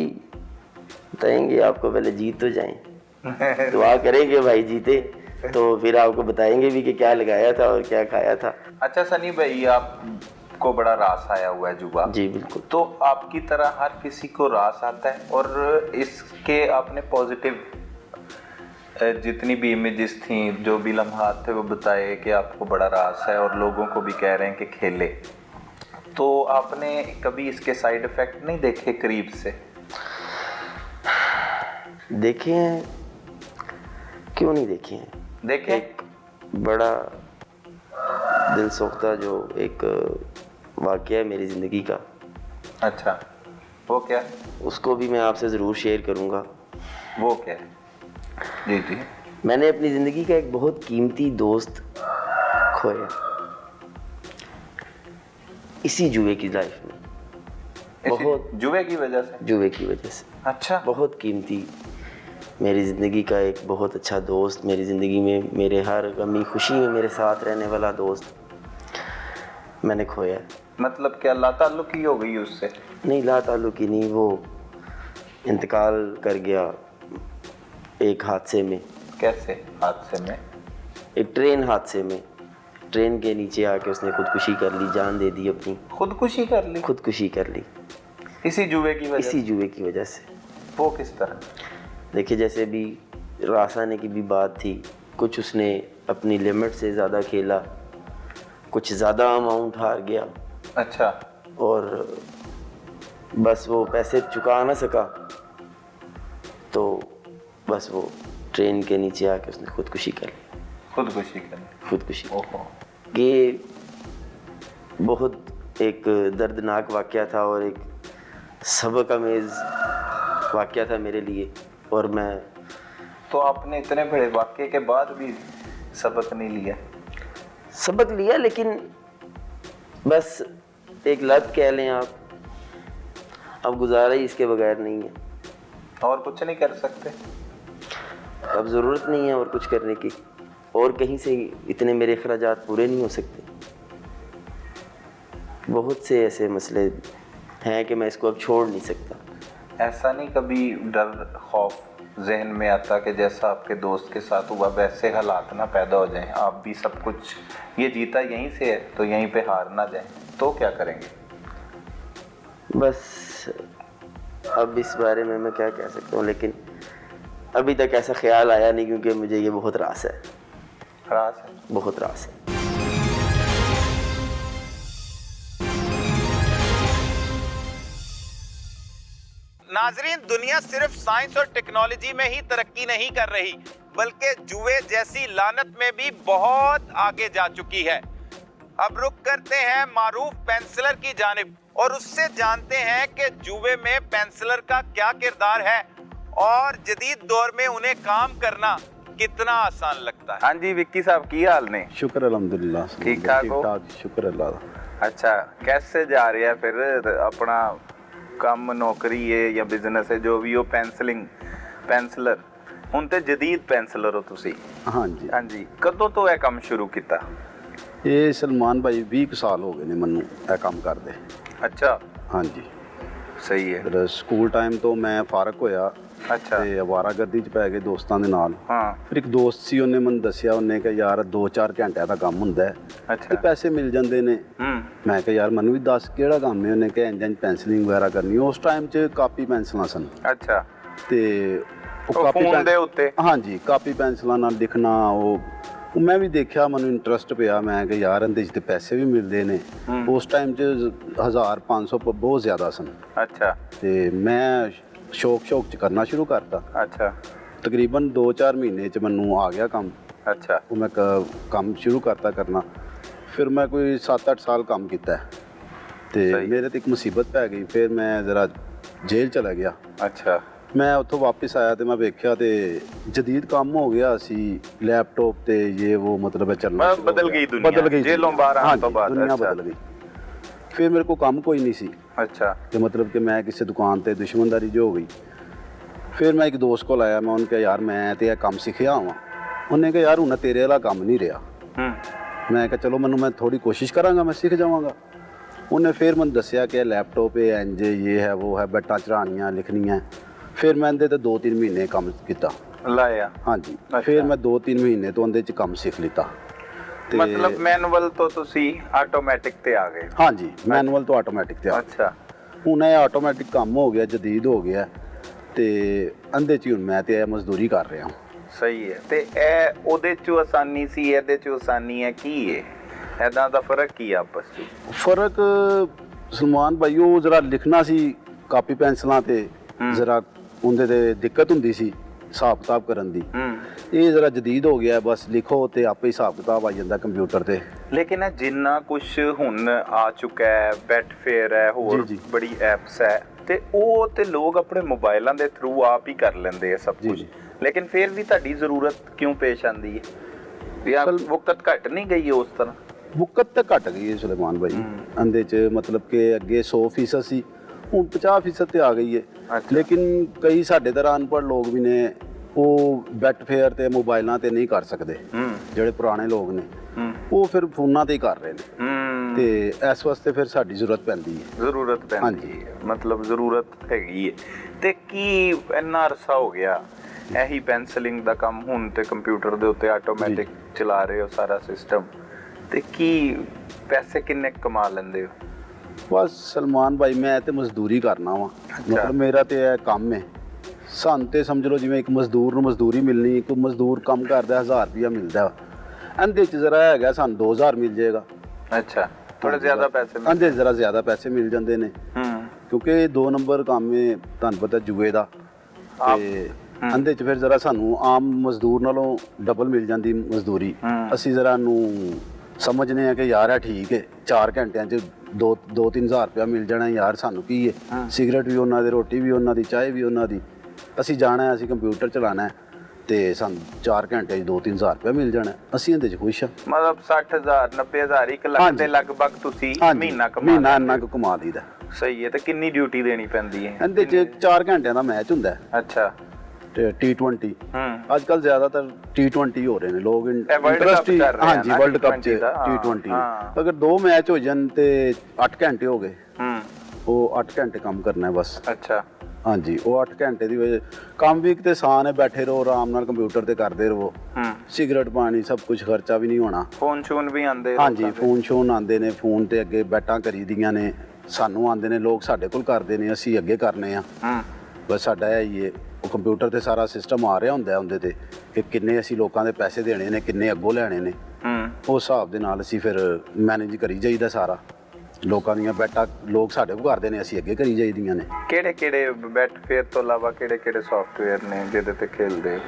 बताएंगे आपको, पहले जीत तो जाएं। दुआ करेंगे भाई जीते तो फिर आपको बताएंगे भी कि क्या लगाया था और क्या खाया था। अच्छा सनी भाई, आपको बड़ा रास आया हुआ है जुआ? जी बिल्कुल। तो आपकी तरह हर किसी को रास आता है, और इसके आपने पॉजिटिव जितनी भी इमेजेस थी, जो भी लम्हात थे, वो बताए कि आपको बड़ा रास है और लोगों को भी कह रहे हैं कि खेले। तो आपने कभी इसके साइड इफेक्ट नहीं देखे करीब से? देखे हैं, क्यों नहीं देखे हैं। देखे? एक बड़ा दिल सोखता जो एक वाकया है मेरी ज़िंदगी का। अच्छा, वो क्या? उसको भी मैं आपसे ज़रूर शेयर करूँगा। वो क्या है? जी। मैंने अपनी ज़िंदगी का एक बहुत कीमती दोस्त खोया इसी जुए की लाइफ में। बहुत जुए की वजह से? जुए की वजह से। अच्छा। बहुत कीमती मेरी ज़िंदगी का एक बहुत अच्छा दोस्त, मेरी ज़िंदगी में मेरे हर गमी खुशी में मेरे साथ रहने वाला दोस्त मैंने खोया। मतलब क्या लाताल्लुकी हो गई उससे? नहीं, लाताल्लुकी नहीं, वो इंतकाल कर गया एक हादसे में। कैसे हादसे में? एक ट्रेन हादसे में। ट्रेन के नीचे आके उसने खुदकुशी कर ली, जान दे दी अपनी। खुदकुशी कर ली? खुदकुशी कर ली इसी जुए की वजह? इसी जुए की वजह से। वो किस तरह? देखिए, जैसे भी रास आने की भी बात थी, कुछ उसने अपनी लिमिट से ज़्यादा खेला, कुछ ज़्यादा अमाउंट हार गया। अच्छा। और बस वो पैसे चुका ना सका तो बस वो ट्रेन के नीचे आके उसने खुदकुशी कर ली। खुदकुशी। ओहो। ये बहुत एक दर्दनाक वाकया था और एक सबक आमेज़ वाकया था मेरे लिए। और मैं तो आपने इतने बड़े वाकये के बाद भी सबक नहीं लिया? सबक लिया, लेकिन बस एक लत कह लें आप, अब गुजारा ही इसके बगैर नहीं है। और कुछ नहीं कर सकते? अब ज़रूरत नहीं है और कुछ करने की, और कहीं से इतने मेरे अखराजात पूरे नहीं हो सकते। बहुत से ऐसे मसले हैं कि मैं इसको अब छोड़ नहीं सकता। ऐसा नहीं कभी डर खौफ जहन में आता कि जैसा आपके दोस्त के साथ हुआ वैसे हालात ना पैदा हो जाएं, आप भी सब कुछ ये जीता यहीं से है तो यहीं पे हार ना जाएं, तो क्या करेंगे? बस अब इस बारे में मैं क्या कह सकता हूँ, लेकिन अभी तक ऐसा ख्याल आया नहीं, क्योंकि मुझे ये बहुत रास है, रास है। बहुत रास है। नाजरीन, दुनिया सिर्फ साइंस और टेक्नोलॉजी में ही तरक्की नहीं कर रही बल्कि जुए जैसी लानत में भी बहुत आगे जा चुकी है। अब रुक करते हैं मारूफ पेंसिलर की जानिब और उससे जानते हैं कि जुए में पेंसिलर का क्या किरदार है और जदीद दौर में उन्हें काम करना कितना आसान लगता है। हाँ जी विक्की साहब, की हाल ने? शुक्र अल्हम्दुलिल्लाह, ठीक ठाक हो? शुक्र अल्लाह दा। अच्छा, कैसे जा रहा है फिर अपना ਕੰਮ ਨੌਕਰੀ ਹੈ ਜਾਂ ਬਿਜ਼ਨਸ ਹੈ ਜੋ ਵੀ ਉਹ ਪੈਂਸਲਰ ਹੁਣ ਤੇ ਜਦੀਦ ਪੈਂਸਲਰ ਹੋ ਤੁਸੀਂ? ਹਾਂਜੀ ਹਾਂਜੀ, ਕਦੋਂ ਤੋਂ ਇਹ ਕੰਮ ਸ਼ੁਰੂ ਕੀਤਾ? ਇਹ ਸਲਮਾਨ ਭਾਈ 20 ਕੁ ਸਾਲ ਹੋ ਗਏ ਨੇ ਮੈਨੂੰ ਇਹ ਕੰਮ ਕਰਦੇ। ਅੱਛਾ, ਹਾਂਜੀ ਸਹੀ ਹੈ। ਫਿਰ ਸਕੂਲ ਟਾਈਮ ਤੋਂ ਮੈਂ ਫਾਰਗ ਹੋਇਆ ਅੱਛਾ, ਤੇ ਅਵਾਰਾਗਰਦੀ 'ਚ ਪੈ ਗਏ ਦੋਸਤਾਂ ਦੇ ਨਾਲ। ਹਾਂ, ਫਿਰ ਇੱਕ ਦੋਸਤ ਸੀ, ਉਹਨੇ ਮੈਨੂੰ ਦੱਸਿਆ, ਉਹਨੇ ਕਿ ਯਾਰ 2-4 ਘੰਟਿਆਂ ਦਾ ਕੰਮ ਹੁੰਦਾ ਹੈ ਤੇ ਅੱਛਾ, ਪੈਸੇ ਮਿਲ ਜਾਂਦੇ ਨੇ। ਮੈਂ ਕਿਹਾ ਯਾਰ ਮੈਨੂੰ ਵੀ ਦੱਸ ਕਿਹੜਾ ਕੰਮ ਹੈ। ਉਹਨੇ ਕਿਹਾ ਇੰਜ ਪੈਂਸਲਿੰਗ ਵਗੈਰਾ ਕਰਨੀ। ਉਸ ਟਾਈਮ 'ਚ ਕਾਪੀ ਪੈਂਸਲਾਂ ਸਨ ਅੱਛਾ, ਤੇ ਉਹ ਫੋਨ ਦੇ ਉੱਤੇ? ਹਾਂਜੀ, ਕਾਪੀ ਪੈਂਸਲਾਂ ਨਾਲ ਲਿਖਣਾ। ਉਹ ਮੈਂ ਵੀ ਦੇਖਿਆ, ਮੈਨੂੰ ਇੰਟਰਸਟ ਪਿਆ। ਮੈਂ ਕਿ ਯਾਰ ਇਹਦੇ 'ਚ ਤੇ ਪੈਸੇ ਵੀ ਮਿਲਦੇ ਨੇ। ਉਸ ਟਾਈਮ 'ਚ 1500 ਬਹੁਤ ਜ਼ਿਆਦਾ ਸਨ। ਅੱਛਾ, ਤੇ ਮੈਂ ਸ਼ੌਕ 'ਚ ਕਰਨਾ ਸ਼ੁਰੂ ਕਰਤਾ। ਅੱਛਾ, ਤਕਰੀਬਨ 2-4 ਮਹੀਨੇ 'ਚ ਮੈਨੂੰ ਆ ਗਿਆ ਕੰਮ। ਅੱਛਾ, ਉਹ ਮੈਂ ਕੰਮ ਸ਼ੁਰੂ ਕਰਤਾ ਕਰਨਾ। ਫਿਰ ਮੈਂ ਕੋਈ 7-8 ਸਾਲ ਕੰਮ ਕੀਤਾ ਤੇ ਮੇਰੇ ਤੇ ਇੱਕ ਮੁਸੀਬਤ ਪੈ ਗਈ। ਫਿਰ ਮੈਂ ਜ਼ਰਾ ਜੇਲ੍ਹ ਚਲਾ ਗਿਆ। ਅੱਛਾ, ਮੈਂ ਉੱਥੋਂ ਵਾਪਸ ਆਇਆ ਤੇ ਮੈਂ ਵੇਖਿਆ ਤੇ ਜਦੀਦ ਕੰਮ ਹੋ ਗਿਆ ਸੀ, ਲੈਪਟਾਪ ਤੇ ਇਹ ਉਹ, ਮਤਲਬ ਹੈ ਚੱਲਣਾ ਬਦਲ ਗਈ ਦੁਨੀਆ ਜੇਲੋਂ ਬਾਹਰ ਆਉਣ ਤੋਂ ਬਾਅਦ। ਦੁਨੀਆ ਬਦਲ ਗਈ। ਫਿਰ ਮੇਰੇ ਕੋਲ ਕੰਮ ਕੋਈ ਨਹੀਂ ਸੀ। ਅੱਛਾ, ਤੇ ਮਤਲਬ ਕਿ ਮੈਂ ਕਿਸੇ ਦੁਕਾਨ ਤੇ ਦੁਸ਼ਮਣਦਾਰੀ ਜੋ ਹੋ ਗਈ। ਫਿਰ ਮੈਂ ਇੱਕ ਦੋਸਤ ਕੋਲ ਆਇਆ, ਮੈਂ ਉਹਨੂੰ ਕਿਹਾ ਯਾਰ ਮੈਂ ਤੇ ਇਹ ਕੰਮ ਸਿੱਖਿਆ ਹਾਂ। ਉਹਨੇ ਕਿਹਾ ਯਾਰ ਹੁਣ ਤੇਰੇ ਵਾਲਾ ਕੰਮ ਨਹੀਂ ਰਿਹਾ। ਮੈਂ ਕਿਹਾ ਚਲੋ ਮੈਂ ਥੋੜੀ ਕੋਸ਼ਿਸ਼ ਕਰਾਂਗਾ, ਮੈਂ ਸਿੱਖ ਜਾਵਾਂਗਾ। ਉਹਨੇ ਫਿਰ ਮੈਨੂੰ ਦੱਸਿਆ ਕਿ ਇਹ ਲੈਪਟਾਪ ਹੈ, ਇੰਜ ਇਹ ਹੈ ਉਹ ਹੈ, ਬੈਟਾਂ ਚੜਾਉਣੀਆਂ ਲਿਖਣੀਆਂ। ਫਿਰ ਮੈਂ ਇਹਦੇ ਤੇ 2-3 ਮਹੀਨੇ ਕੰਮ ਕੀਤਾ, ਲਾਇਆ। ਹਾਂਜੀ, ਫਿਰ ਮੈਂ 2-3 ਮਹੀਨੇ ਤੋਂ ਇਹਦੇ 'ਚ ਕੰਮ ਸਿੱਖ ਲਿੱਤਾ। ਮਤਲਬ ਮੈਨੂਅਲ ਤੋਂ ਤੁਸੀਂ ਆਟੋਮੈਟਿਕ ਤੇ ਆ ਗਏ? ਹਾਂਜੀ, ਮੈਨੂਅਲ ਤੋਂ ਆਟੋਮੈਟਿਕ ਤੇ ਆ। ਅੱਛਾ, ਹੁਣ ਇਹ ਆਟੋਮੈਟਿਕ ਕੰਮ ਹੋ ਗਿਆ, ਜਦੀਦ ਹੋ ਗਿਆ ਤੇ ਇਹਦੇ 'ਚ ਹੁਣ ਮੈਂ ਤੇ ਇਹ ਮਜ਼ਦੂਰੀ ਕਰ ਰਿਹਾ। ਸਹੀ ਹੈ। ਤੇ ਇਹ ਉਹਦੇ 'ਚ ਆਸਾਨੀ ਸੀ, ਇਹਦੇ 'ਚ ਆਸਾਨੀ ਹੈ, ਕੀ ਹੈ ਐਦਾਂ ਦਾ ਫਰਕ ਕੀ ਆਪਸ 'ਚ? ਫਰਕ ਸਲਮਾਨ ਭਾਈ, ਉਹ ਜ਼ਰਾ ਲਿਖਣਾ ਸੀ ਕਾਪੀ ਪੈਨਸਲਾਂ ਤੇ, ਜ਼ਰਾ ਉਹਦੇ ਤੇ ਦਿੱਕਤ ਹੁੰਦੀ ਸੀ ਹਿਸਾਬ ਕਿਤਾਬ ਕਰਨ ਦੀ। ਇਹ ਜ਼ਰਾ ਜਦੀਦ ਹੋ ਗਿਆ, ਬਸ ਲਿਖੋ ਤੇ ਆਪੇ ਹਿਸਾਬ ਕਿਤਾਬ ਆ ਜਾਂਦਾ ਕੰਪਿਊਟਰ ਤੇ। ਲੇਕਿਨ ਜਿੰਨਾ ਕੁਝ ਹੁਣ ਆ ਚੁੱਕਾ ਹੈ, ਬੈਟਫੇਅਰ ਹੈ, ਹੋਰ ਬੜੀ ਐਪਸ ਹੈ, ਤੇ ਉਹ ਤੇ ਲੋਕ ਆਪਣੇ ਮੋਬਾਈਲਾਂ ਦੇ ਥਰੂ ਆਪ ਹੀ ਕਰ ਲੈਂਦੇ ਆ ਸਭ ਕੁਝ। ਲੇਕਿਨ ਫਿਰ ਵੀ ਤੁਹਾਡੀ ਜ਼ਰੂਰਤ ਕਿਉਂ ਪੇਸ਼ ਆਂਦੀ ਹੈ? ਯਾਰ ਵਕਤ ਘਟ ਨਹੀਂ ਗਈ ਉਸ ਤਰ੍ਹਾਂ? ਵਕਤ ਤਾਂ ਘਟ ਗਈ ਹੈ ਸੁਲੇਮਾਨ ਭਾਈ। ਇਹਦੇ 'ਚ ਮਤਲਬ ਕਿ ਅੱਗੇ 100% ਸੀ, ਹੁਣ 50% ਤੇ ਆ ਗਈ ਹੈ। ਲੇਕਿਨ ਕਈ ਸਾਡੇ ਤਰ੍ਹਾਂ ਅਨਪੜ੍ਹ ਲੋਕ ਵੀ ਨੇ, ਉਹ ਬੈਟਫੇਅਰ ਤੇ ਮੋਬਾਈਲਾਂ ਤੇ ਨਹੀਂ ਕਰ ਸਕਦੇ। ਜਿਹੜੇ ਪੁਰਾਣੇ ਲੋਕ ਨੇ ਉਹ ਫਿਰ ਫੋਨਾਂ ਤੇ ਹੀ ਕਰ ਰਹੇ ਨੇ। ਤੇ ਇਸ ਵਾਸਤੇ ਫਿਰ ਸਾਡੀ ਜ਼ਰੂਰਤ ਪੈਂਦੀ ਹੈ। ਜ਼ਰੂਰਤ ਪੈਂਦੀ ਹੈ, ਮਤਲਬ ਜ਼ਰੂਰਤ ਹੈਗੀ ਹੈ। ਤੇ ਕੀ ਇੰਨਾ ਅਰਸਾ ਹੋ ਗਿਆ ਇਹੀ ਪੈਨਸਲਿੰਗ ਦਾ ਕੰਮ, ਹੁਣ ਤੇ ਕੰਪਿਊਟਰ ਦੇ ਉੱਤੇ ਆਟੋਮੈਟਿਕ ਚਲਾ ਰਹੇ ਹੋ ਸਾਰਾ ਸਿਸਟਮ, ਤੇ ਕੀ ਪੈਸੇ ਕਿੰਨੇ ਕਮਾ ਲੈਂਦੇ ਹੋ? ਬਸ ਸਲਮਾਨ ਭਾਈ, ਮੈਂ ਤੇ ਮਜ਼ਦੂਰੀ ਕਰਨਾ ਵਾ। ਮਤਲਬ ਮੇਰਾ ਤੇ ਇਹ ਕੰਮ ਹੈ। ਸਾਨੂੰ ਤੇ ਸਮਝ ਲਓ ਜਿਵੇਂ ਇੱਕ ਮਜ਼ਦੂਰ ਨੂੰ ਮਜ਼ਦੂਰੀ ਮਿਲਣੀ, ਇੱਕ ਮਜ਼ਦੂਰ ਕੰਮ ਕਰਦਾ 1000 ਰੁਪਇਆ ਮਿਲਦਾ, ਇਹਦੇ 'ਚ ਜ਼ਰਾ ਹੈਗਾ ਸਾਨੂੰ 2000 ਮਿਲ ਜਾਏਗਾ। ਅੱਛਾ, ਥੋੜੇ ਜ਼ਿਆਦਾ ਪੈਸੇ ਇਹਦੇ ਜ਼ਰਾ ਜ਼ਿਆਦਾ ਪੈਸੇ ਮਿਲ ਜਾਂਦੇ ਨੇ, ਕਿਉਂਕਿ 2 ਨੰਬਰ ਕੰਮ ਹੈ, ਤੁਹਾਨੂੰ ਪਤਾ ਜੂਏ ਦਾ। ਤੇ ਇਹਦੇ 'ਚ ਫਿਰ ਜ਼ਰਾ ਸਾਨੂੰ ਆਮ ਮਜ਼ਦੂਰ ਨਾਲੋਂ ਡਬਲ ਮਿਲ ਜਾਂਦੀ ਮਜ਼ਦੂਰੀ। ਅਸੀਂ ਜ਼ਰਾ ਨੂੰ ਸਮਝਦੇ ਹਾਂ ਕਿ ਯਾਰ ਇਹ ਠੀਕ ਹੈ, 4 ਘੰਟਿਆਂ 'ਚ 2-3 ਹਜ਼ਾਰ ਰੁਪਇਆ ਮਿਲ ਜਾਣਾ ਯਾਰ, ਸਾਨੂੰ ਕੀ ਹੈ, ਸਿਗਰਟ ਵੀ ਉਹਨਾਂ ਦੀ, ਰੋਟੀ ਵੀ ਉਹਨਾਂ ਦੀ, ਚਾਹ ਵੀ ਉਹਨਾਂ ਦੀ। ਅਸੀਂ ਜਾਣਾ, ਅਸੀਂ ਕੰਪਿਊਟਰ ਚਲਾਉਣਾ ਤੇ ਸਾਨੂੰ 4 ਘੰਟੇ 'ਚ 2-3 ਹਜ਼ਾਰ ਰੁਪਇਆ ਮਿਲ ਜਾਣਾ, ਅਸੀਂ ਇਹਦੇ 'ਚ ਖੁਸ਼ ਹਾਂ। ਮਤਲਬ 60,000 90,000 1 ਲੱਖ ਦੇ ਲਗਭਗ ਤੁਸੀਂ ਮਹੀਨਾ ਇੰਨਾ ਕੁ ਕਮਾ ਲਈਦਾ। ਸਹੀ ਹੈ। ਤੇ ਕਿੰਨੀ ਡਿਊਟੀ ਦੇਣੀ ਪੈਂਦੀ ਹੈ ਇਹਦੇ 'ਚ? 4 ਘੰਟਿਆਂ ਦਾ ਮੈਚ ਹੁੰਦਾ। ਅੱਛਾ, ਤੇ T20 ਅੱਜ ਕੱਲ ਜ਼ਿਆਦਾਤਰ T20 ਹੋ ਰਹੇ ਨੇ ਲੋਕ ਇੰਟਰਸਟ। ਹਾਂਜੀ, ਵਰਲਡ ਕੱਪ 'ਚ T20 ਅਗਰ 2 ਮੈਚ ਹੋ ਜਾਣ ਤੇ 8 ਘੰਟੇ ਹੋ ਗਏ। ਉਹ 8 ਘੰਟੇ ਕੰਮ ਕਰਨਾ ਹੈ ਬਸ। ਅੱਛਾ, ਹਾਂਜੀ ਉਹ 8 ਘੰਟੇ ਦੀ ਵਜ੍ਹਾ ਕੰਮ ਵੀ ਕਿਤੇ ਆਸਾਨ ਹੈ, ਬੈਠੇ ਰਹੋ ਆਰਾਮ ਨਾਲ ਕੰਪਿਊਟਰ ਤੇ ਕਰਦੇ ਰਹੋ, ਸਿਗਰਟ ਪਾਣੀ ਸਭ ਕੁਝ ਖਰਚਾ ਵੀ ਨਹੀਂ ਹੋਣਾ। ਫੋਨ ਸ਼ੋਨ ਵੀ ਆਉਂਦੇ? ਹਾਂਜੀ ਫੋਨ ਸ਼ੋਨ ਆਉਂਦੇ ਨੇ, ਫੋਨ ਤੇ ਅੱਗੇ ਬੈਟਾਂ ਕਰੀਦੀਆਂ ਨੇ, ਸਾਨੂੰ ਆਉਂਦੇ ਨੇ ਲੋਕ, ਸਾਡੇ ਕੋਲ ਕਰਦੇ ਨੇ, ਅਸੀਂ ਅੱਗੇ ਕਰਨੇ ਆ। ਬਸ ਸਾਡਾ ਇਹ ਹੀ ਹੈ, ਉਹ ਕੰਪਿਊਟਰ ਤੇ ਸਾਰਾ ਸਿਸਟਮ ਆ ਰਿਹਾ ਹੁੰਦਾ ਉਹਦੇ ਤੇ ਕਿ ਕਿੰਨੇ ਅਸੀਂ ਲੋਕਾਂ ਦੇ ਪੈਸੇ ਦੇਣੇ ਨੇ, ਕਿੰਨੇ ਅੱਗੋਂ ਲੈਣੇ ਨੇ, ਉਸ ਹਿਸਾਬ ਦੇ ਨਾਲ ਅਸੀਂ ਫਿਰ ਮੈਨੇਜ ਕਰੀ ਜਾਈਦਾ ਸਾਰਾ। ਲੋਕਾਂ ਦੀਆਂ ਬੈਟਾਂ ਲੋਕ ਸਾਡੇ ਕੋਲ ਕਰਦੇ ਨੇ, ਅਸੀਂ ਅੱਗੇ ਕਰੀ ਜਾਈਦੀਆਂ ਨੇ। ਕਿਹੜੇ ਬੈਟਫੇਅਰ ਤੋਂ ਇਲਾਵਾ ਕਿਹੜੇ ਸੌਫਟਵੇਅਰ ਨੇ ਜਿਹਦੇ ਤੇ ਖੇਲਦੇ?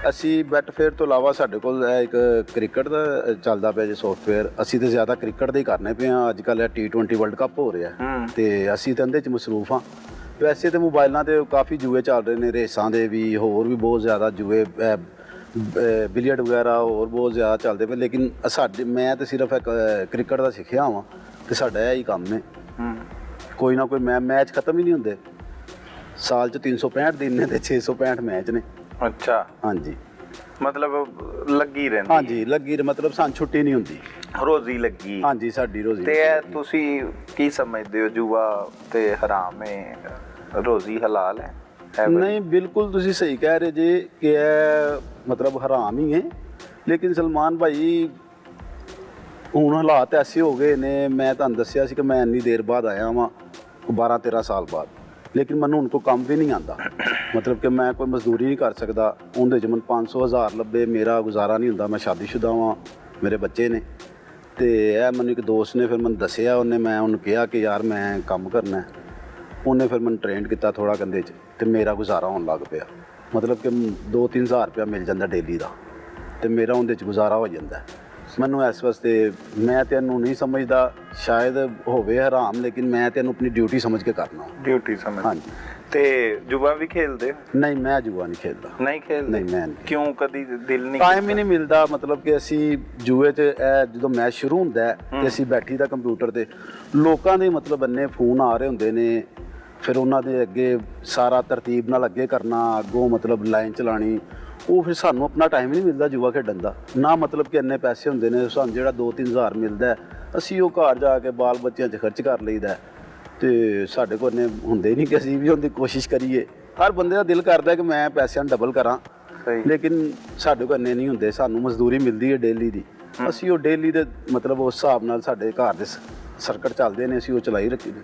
ਅਸੀਂ ਬੈਟਫੇਅਰ ਤੋਂ ਇਲਾਵਾ ਸਾਡੇ ਕੋਲ ਇੱਕ ਕ੍ਰਿਕਟ ਦਾ ਚੱਲਦਾ ਪਿਆ ਜੀ ਸੌਫਟਵੇਅਰ। ਅਸੀਂ ਤਾਂ ਜ਼ਿਆਦਾ ਕ੍ਰਿਕਟ ਦੇ ਹੀ ਕਰਨੇ ਪਏ ਹਾਂ। ਅੱਜ ਕੱਲ੍ਹ T20 ਵਰਲਡ ਕੱਪ ਹੋ ਰਿਹਾ ਤੇ ਅਸੀਂ ਤਾਂ ਇਹਦੇ 'ਚ ਮਸਰੂਫ ਹਾਂ। ਵੈਸੇ ਤਾਂ ਮੋਬਾਈਲਾਂ 'ਤੇ ਕਾਫੀ ਜੂਏ ਚੱਲ ਰਹੇ ਨੇ, ਰੇਸਾਂ ਦੇ ਵੀ, ਹੋਰ ਵੀ ਬਹੁਤ ਜ਼ਿਆਦਾ ਜੂਏ, ਬਿਲੀਅਰਡ ਵਗੈਰਾ ਹੋਰ ਬਹੁਤ ਜ਼ਿਆਦਾ ਚੱਲਦੇ ਪਏ। ਲੇਕਿਨ ਮੈਂ ਤਾਂ ਸਿਰਫ ਇੱਕ ਕ੍ਰਿਕਟ ਦਾ ਸਿੱਖਿਆ ਹਾਂ ਤੇ ਸਾਡਾ ਇਹ ਹੀ ਕੰਮ ਹੈ। ਕੋਈ ਨਾ ਕੋਈ ਮੈਚ ਖਤਮ ਹੀ ਨਹੀਂ ਹੁੰਦੇ। ਸਾਲ 'ਚ 365 ਦਿਨ ਨੇ ਤੇ 665 ਮੈਚ ਨੇ। ਅੱਛਾ, ਹਾਂਜੀ, ਮਤਲਬ ਲੱਗੀ ਰਹਿੰਦੀ? ਹਾਂਜੀ ਲੱਗੀ, ਮਤਲਬ ਸਾਨੂੰ ਛੁੱਟੀ ਨਹੀਂ ਹੁੰਦੀ, ਰੋਜ਼ੀ ਲੱਗੀ। ਹਾਂਜੀ ਸਾਡੀ ਰੋਜ਼ੀ। ਤੇ ਤੁਸੀਂ ਕੀ ਸਮਝਦੇ ਹੋ, ਜੂਆ ਤੇ ਹਰਾਮ ਹੈ, ਰੋਜ਼ੀ ਹਲਾਲ ਹੈ? ਨਹੀਂ, ਬਿਲਕੁਲ ਤੁਸੀਂ ਸਹੀ ਕਹਿ ਰਹੇ ਜੀ ਕਿ ਇਹ ਮਤਲਬ ਹਰਾਮ ਹੀ ਹੈ। ਲੇਕਿਨ ਸਲਮਾਨ ਭਾਈ ਹੁਣ ਹਾਲਾਤ ਐਸੇ ਹੋ ਗਏ ਨੇ, ਮੈਂ ਤੁਹਾਨੂੰ ਦੱਸਿਆ ਸੀ ਕਿ ਮੈਂ ਇੰਨੀ ਦੇਰ ਬਾਅਦ ਆਇਆ ਵਾਂ, 12-13 ਸਾਲ ਬਾਅਦ, ਲੇਕਿਨ ਮੈਨੂੰ ਹੁਣ ਕੋਈ ਕੰਮ ਵੀ ਨਹੀਂ ਆਉਂਦਾ। ਮਤਲਬ ਕਿ ਮੈਂ ਕੋਈ ਮਜ਼ਦੂਰੀ ਨਹੀਂ ਕਰ ਸਕਦਾ, ਉਹਦੇ 'ਚ ਮੈਨੂੰ 500-1000 ਲੱਭੇ, ਮੇਰਾ ਗੁਜ਼ਾਰਾ ਨਹੀਂ ਹੁੰਦਾ। ਮੈਂ ਸ਼ਾਦੀशुदा ਵਾਂ, ਮੇਰੇ ਬੱਚੇ ਨੇ। ਤੇ ਇਹ ਮੈਨੂੰ ਇੱਕ ਦੋਸਤ ਨੇ ਫਿਰ ਮੈਨੂੰ ਦੱਸਿਆ, ਮੈਂ ਉਹਨੂੰ ਕਿਹਾ ਕਿ ਯਾਰ ਮੈਂ ਕੰਮ ਕਰਨਾ। ਉਹਨੇ ਫਿਰ ਮੈਨੂੰ ਟ੍ਰੇਨਡ ਕੀਤਾ ਥੋੜ੍ਹਾ ਕੰਦੇ 'ਚ, ਤੇ ਮੇਰਾ ਗੁਜ਼ਾਰਾ ਹੋਣ ਲੱਗ ਪਿਆ। ਮਤਲਬ ਕਿ 2-3 ਹਜ਼ਾਰ ਰੁਪਇਆ ਮਿਲ ਜਾਂਦਾ ਡੇਲੀ ਦਾ, ਤੇ ਮੇਰਾ ਉਹਦੇ 'ਚ ਗੁਜ਼ਾਰਾ ਹੋ ਜਾਂਦਾ। ਮੈਨੂੰ ਇਸ ਵਾਸਤੇ, ਮੈਂ ਤੈਨੂੰ ਨਹੀਂ ਸਮਝਦਾ, ਸ਼ਾਇਦ ਹੋਵੇ ਹਰਾਮ, ਲੇਕਿਨ ਮੈਂ ਤੈਨੂੰ ਆਪਣੀ ਡਿਊਟੀ ਸਮਝ ਕੇ ਕਰਨਾ। ਡਿਊਟੀ ਸਮਝ? ਹਾਂਜੀ। ਤੇ ਜੂਆ ਵੀ ਖੇਲਦੇ? ਨਹੀਂ, ਮੈਂ ਜੂਆ ਨਹੀਂ ਖੇਡਦਾ। ਨਹੀਂ ਖੇਲਦੇ? ਨਹੀਂ, ਮੈਂ ਨਹੀਂ। ਕਿਉਂ, ਕਦੀ ਦਿਲ ਨਹੀਂ? ਟਾਈਮ ਹੀ ਨਹੀਂ ਮਿਲਦਾ। ਮਤਲਬ ਕਿ ਅਸੀਂ ਜੂਏ 'ਚ ਜਦੋਂ ਮੈਚ ਸ਼ੁਰੂ ਹੁੰਦਾ ਤੇ ਅਸੀਂ ਬੈਠੀ ਦਾ ਕੰਪਿਊਟਰ ਤੇ, ਲੋਕਾਂ ਦੇ ਮਤਲਬ ਇੰਨੇ ਫੋਨ ਆ ਰਹੇ ਹੁੰਦੇ ਨੇ, ਫਿਰ ਉਹਨਾਂ ਦੇ ਅੱਗੇ ਸਾਰਾ ਤਰਤੀਬ ਨਾਲ ਅੱਗੇ ਕਰਨਾ, ਅੱਗੋਂ ਮਤਲਬ ਲਾਈਨ ਚਲਾਣੀ, ਉਹ ਫਿਰ ਸਾਨੂੰ ਆਪਣਾ ਟਾਈਮ ਨਹੀਂ ਮਿਲਦਾ ਜੂਆ ਖੇਡਣ ਦਾ ਨਾ। ਮਤਲਬ ਕਿ ਇੰਨੇ ਪੈਸੇ ਹੁੰਦੇ ਨੇ ਸਾਨੂੰ, ਜਿਹੜਾ 2-3 ਹਜ਼ਾਰ ਮਿਲਦਾ ਅਸੀਂ ਉਹ ਘਰ ਜਾ ਕੇ ਬਾਲ ਬੱਚਿਆਂ 'ਚ ਖਰਚ ਕਰ ਲਈਦਾ, ਤੇ ਸਾਡੇ ਕੋਲ ਇੰਨੇ ਹੁੰਦੇ ਨਹੀਂ ਕਿ ਅਸੀਂ ਵੀ ਉਹਦੀ ਕੋਸ਼ਿਸ਼ ਕਰੀਏ। ਹਰ ਬੰਦੇ ਦਾ ਦਿਲ ਕਰਦਾ ਕਿ ਮੈਂ ਪੈਸਿਆਂ ਨੂੰ ਡਬਲ ਕਰਾਂ, ਲੇਕਿਨ ਸਾਡੇ ਕੋਲ ਇੰਨੇ ਨਹੀਂ ਹੁੰਦੇ। ਸਾਨੂੰ ਮਜ਼ਦੂਰੀ ਮਿਲਦੀ ਹੈ ਡੇਲੀ ਦੀ, ਅਸੀਂ ਉਹ ਡੇਲੀ ਦੇ ਮਤਲਬ ਉਸ ਹਿਸਾਬ ਨਾਲ ਸਾਡੇ ਘਰ ਦੇ ਸਰਕਟ ਚੱਲਦੇ ਨੇ, ਅਸੀਂ ਉਹ ਚਲਾਈ ਰੱਖੀ ਦੇ।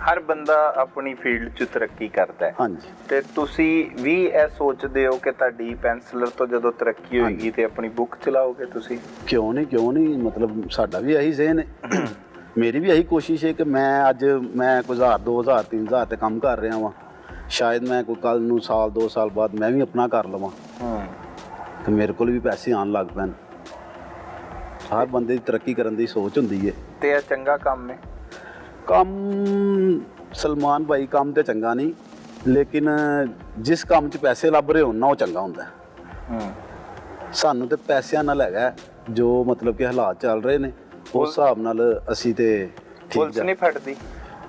ਹਰ ਬੰਦਾ ਆਪਣੀ ਫੀਲਡ 'ਚ ਤਰੱਕੀ ਕਰਦਾ ਹੈ। ਹਾਂਜੀ। ਤੇ ਤੁਸੀਂ ਵੀ ਇਹ ਸੋਚਦੇ ਹੋ ਕਿ ਤੁਹਾਡੀ ਪੈਂਸਲਰ ਤੋਂ ਜਦੋਂ ਤਰੱਕੀ ਹੋਏਗੀ ਤੇ ਆਪਣੀ ਬੁੱਕ ਚਲਾਓਗੇ ਤੁਸੀਂ? ਕਿਉਂ ਨਹੀਂ, ਮਤਲਬ ਸਾਡਾ ਵੀ ਇਹੀ ਜ਼ਹਿਨ ਹੈ। ਮੇਰੀ ਵੀ ਇਹੀ ਕੋਸ਼ਿਸ਼ ਹੈ ਕਿ ਮੈਂ ਕੋਈ 1000, 2000, 3000 ਤੇ ਕੰਮ ਕਰ ਰਿਹਾ ਵਾਂ, ਸ਼ਾਇਦ ਮੈਂ ਕੋਈ ਕੱਲ ਨੂੰ ਸਾਲ 2 ਸਾਲ ਬਾਅਦ ਮੈਂ ਵੀ ਆਪਣਾ ਕਰ ਲਵਾਂ ਤੇ ਮੇਰੇ ਕੋਲ ਵੀ ਪੈਸੇ ਆਉਣ ਲੱਗ ਪੈਣ। ਹਰ ਬੰਦੇ ਦੀ ਤਰੱਕੀ ਕਰਨ ਦੀ ਸੋਚ ਹੁੰਦੀ ਹੈ। ਤੇ ਇਹ ਚੰਗਾ ਕੰਮ ਹੈ? ਕੰਮ ਸਲਮਾਨ ਭਾਈ, ਕੰਮ ਤੇ ਚੰਗਾ ਨਹੀਂ, ਲੇਕਿਨ ਜਿਸ ਕੰਮ 'ਚ ਪੈਸੇ ਲੱਭ ਰਹੇ ਹੋਣ ਨਾ, ਉਹ ਚੰਗਾ ਹੁੰਦਾ। ਸਾਨੂੰ ਤੇ ਪੈਸਿਆਂ ਨਾਲ ਹੈਗਾ, ਜੋ ਮਤਲਬ ਕਿ ਹਾਲਾਤ ਚੱਲ ਰਹੇ ਨੇ ਉਸ ਹਿਸਾਬ ਨਾਲ ਅਸੀਂ ਤੇ ਪੁਲਿਸ ਨਹੀਂ ਫੜਦੀ?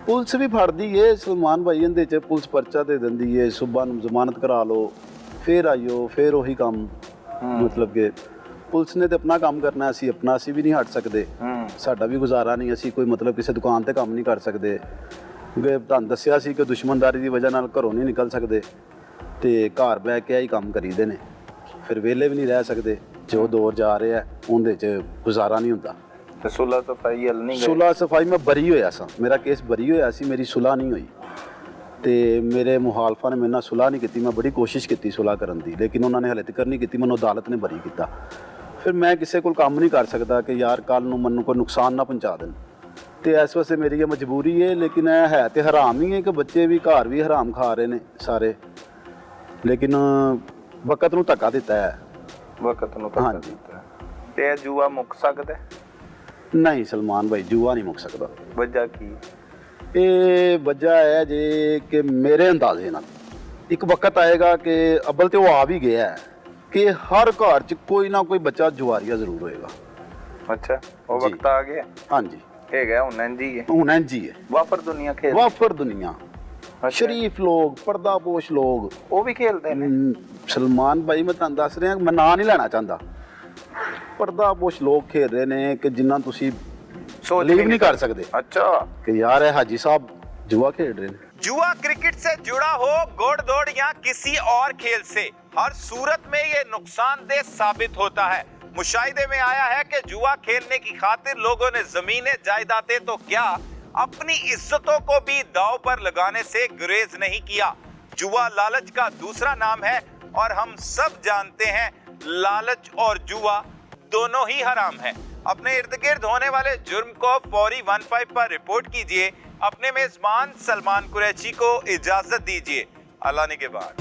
ਪੁਲਿਸ ਵੀ ਫੜਦੀ ਏ ਸਲਮਾਨ ਭਾਈ, ਇਹਦੇ 'ਚ ਪੁਲਿਸ ਪਰਚਾ ਦੇ ਦਿੰਦੀ ਏ, ਸੁਬਾਹ ਨੂੰ ਜ਼ਮਾਨਤ ਕਰਾ ਲਓ, ਫਿਰ ਆਇਓ, ਫਿਰ ਉਹੀ ਕੰਮ। ਮਤਲਬ ਕਿ ਪੁਲਿਸ ਨੇ ਤੇ ਆਪਣਾ ਕੰਮ ਕਰਨਾ, ਅਸੀਂ ਵੀ ਨਹੀਂ ਹਟ ਸਕਦੇ, ਸਾਡਾ ਵੀ ਗੁਜ਼ਾਰਾ ਨਹੀਂ। ਅਸੀਂ ਕੋਈ ਮਤਲਬ ਕਿਸੇ ਦੁਕਾਨ ਤੇ ਕੰਮ ਨਹੀਂ ਕਰ ਸਕਦੇ, ਕਿਉਂਕਿ ਤੁਹਾਨੂੰ ਦੱਸਿਆ ਸੀ ਕਿ ਦੁਸ਼ਮਣਦਾਰੀ ਦੀ ਵਜ੍ਹਾ ਨਾਲ ਘਰੋਂ ਨਹੀਂ ਨਿਕਲ ਸਕਦੇ, ਤੇ ਘਰ ਬਹਿ ਕੇ ਹੀ ਕੰਮ ਕਰੀਦੇ ਨੇ। ਫਿਰ ਵਿਹਲੇ ਵੀ ਨਹੀਂ ਰਹਿ ਸਕਦੇ, ਜੋ ਦੌਰ ਜਾ ਰਿਹਾ ਉਹਦੇ 'ਚ ਗੁਜ਼ਾਰਾ ਨਹੀਂ ਹੁੰਦਾ। ਤੇ ਸੁਲ੍ਹਾ ਸਫਾਈ ਹਲ ਨਹੀਂ ਗਏ? ਸੁਲ੍ਹਾ ਸਫਾਈ ਮੈਂ ਬਰੀ ਹੋਇਆ ਸਾਂ, ਮੇਰਾ ਕੇਸ ਬਰੀ ਹੋਇਆ ਸੀ, ਮੇਰੀ ਸੁਲ੍ਹਾ ਨਹੀਂ ਹੋਈ, ਤੇ ਮੇਰੇ ਮੁਖਾਲਫਾਂ ਨੇ ਮੇਰੇ ਨਾਲ ਸੁਲ੍ਹਾ ਨਹੀਂ ਕੀਤੀ। ਮੈਂ ਬੜੀ ਕੋਸ਼ਿਸ਼ ਕੀਤੀ ਸੁਲ੍ਹਾ ਕਰਨ ਦੀ, ਲੇਕਿਨ ਉਹਨਾਂ ਨੇ ਹਾਲੇ ਤੱਕ ਨਹੀਂ ਕੀਤੀ, ਮੈਨੂੰ ਅਦਾਲਤ ਨੇ ਬਰੀ ਕੀਤਾ। ਫਿਰ ਮੈਂ ਕਿਸੇ ਕੋਲ ਕੰਮ ਨਹੀਂ ਕਰ ਸਕਦਾ ਕਿ ਯਾਰ ਕੱਲ੍ਹ ਨੂੰ ਮੈਨੂੰ ਕੋਈ ਨੁਕਸਾਨ ਨਾ ਪਹੁੰਚਾ ਦੇਣ, ਤੇ ਇਸ ਵਾਸਤੇ ਮੇਰੀ ਇਹ ਮਜਬੂਰੀ ਹੈ। ਲੇਕਿਨ ਇਹ ਹੈ ਤੇ ਹਰਾਮ ਹੀ ਹੈ ਕਿ ਬੱਚੇ ਵੀ ਘਰ ਵੀ ਹਰਾਮ ਖਾ ਰਹੇ ਨੇ ਸਾਰੇ, ਲੇਕਿਨ ਵਕਤ ਨੂੰ ਧੱਕਾ ਦਿੱਤਾ ਹੈ। ਵਕਤ ਨੂੰ ਧੱਕਾ ਦਿੱਤਾ। ਤੇ ਇਹ ਜੂਆ ਮੁੱਕ ਸਕਦਾ? ਨਹੀਂ ਸਲਮਾਨ ਭਾਈ, ਜੂਆ ਨਹੀਂ ਮੁੱਕ ਸਕਦਾ। ਵਜ੍ਹਾ ਕੀ? ਇਹ ਵਜ੍ਹਾ ਹੈ ਜੇ ਕਿ ਮੇਰੇ ਅੰਦਾਜ਼ੇ ਨਾਲ ਇੱਕ ਵਕਤ ਆਏਗਾ ਕਿ ਅੱਬਲ ਤੇ ਉਹ ਆ ਵੀ ਗਿਆ ਹੈ ਕਿ ਹਰ ਘਰ 'ਚ ਕੋਈ ਨਾ ਕੋਈ ਬੱਚਾ ਜੁਆਰੀਆ ਜ਼ਰੂਰ ਹੋਏਗਾ। ਅੱਛਾ, ਉਹ ਵਕਤ ਆ ਗਿਆ? ਹਾਂਜੀ, ਹੈਗਾ ਹੁਣ ਇੰਝ ਹੀ ਹੈ। ਹੁਣ ਇੰਝ ਹੀ ਹੈ। ਵਾਫਰ ਦੁਨੀਆ ਖੇਡ, ਵਾਫਰ ਦੁਨੀਆ, ਸ਼ਰੀਫ ਲੋਕ, ਪਰਦਾਪੋਸ਼ ਲੋਕ, ਉਹ ਵੀ ਖੇਲਦੇ ਨੇ। ਸਲਮਾਨ ਭਾਈ ਮੈਂ ਤੁਹਾਨੂੰ ਦੱਸ ਰਿਹਾ, ਮੈਂ ਨਾਂ ਨਹੀਂ ਲੈਣਾ ਚਾਹੁੰਦਾ, ਪਰਦਾਪੋਸ਼ ਲੋਕ ਖੇਡ ਰਹੇ ਨੇ ਕਿ ਜਿੰਨਾ ਤੁਸੀਂ ਲੀਵ ਨਹੀਂ ਕਰ ਸਕਦੇ। ਅੱਛਾ। ਕਿ ਯਾਰ ਇਹ ਹਾਜੀ ਸਾਹਿਬ जुआ खेल रहे हैं। जुआ क्रिकेट से जुड़ा हो, घोड़ दौड़ या किसी और खेल से, हर सूरत में ये नुकसानदेह साबित होता है। मुशाहिदे में आया है कि जुआ खेलने की खातिर लोगों ने जमीनें, जायदादें तो क्या अपनी इज्जतों को भी दांव पर लगाने से गुरेज नहीं किया। जुआ लालच का दूसरा नाम है और हम सब जानते हैं लालच और जुआ दोनों ही हराम है। अपने इर्द गिर्द होने वाले जुर्म को फौरी 15 पर रिपोर्ट कीजिए। अपने मेजबान सलमान कुरैशी को इजाजत दीजिए। अल्लाह ने के बाद।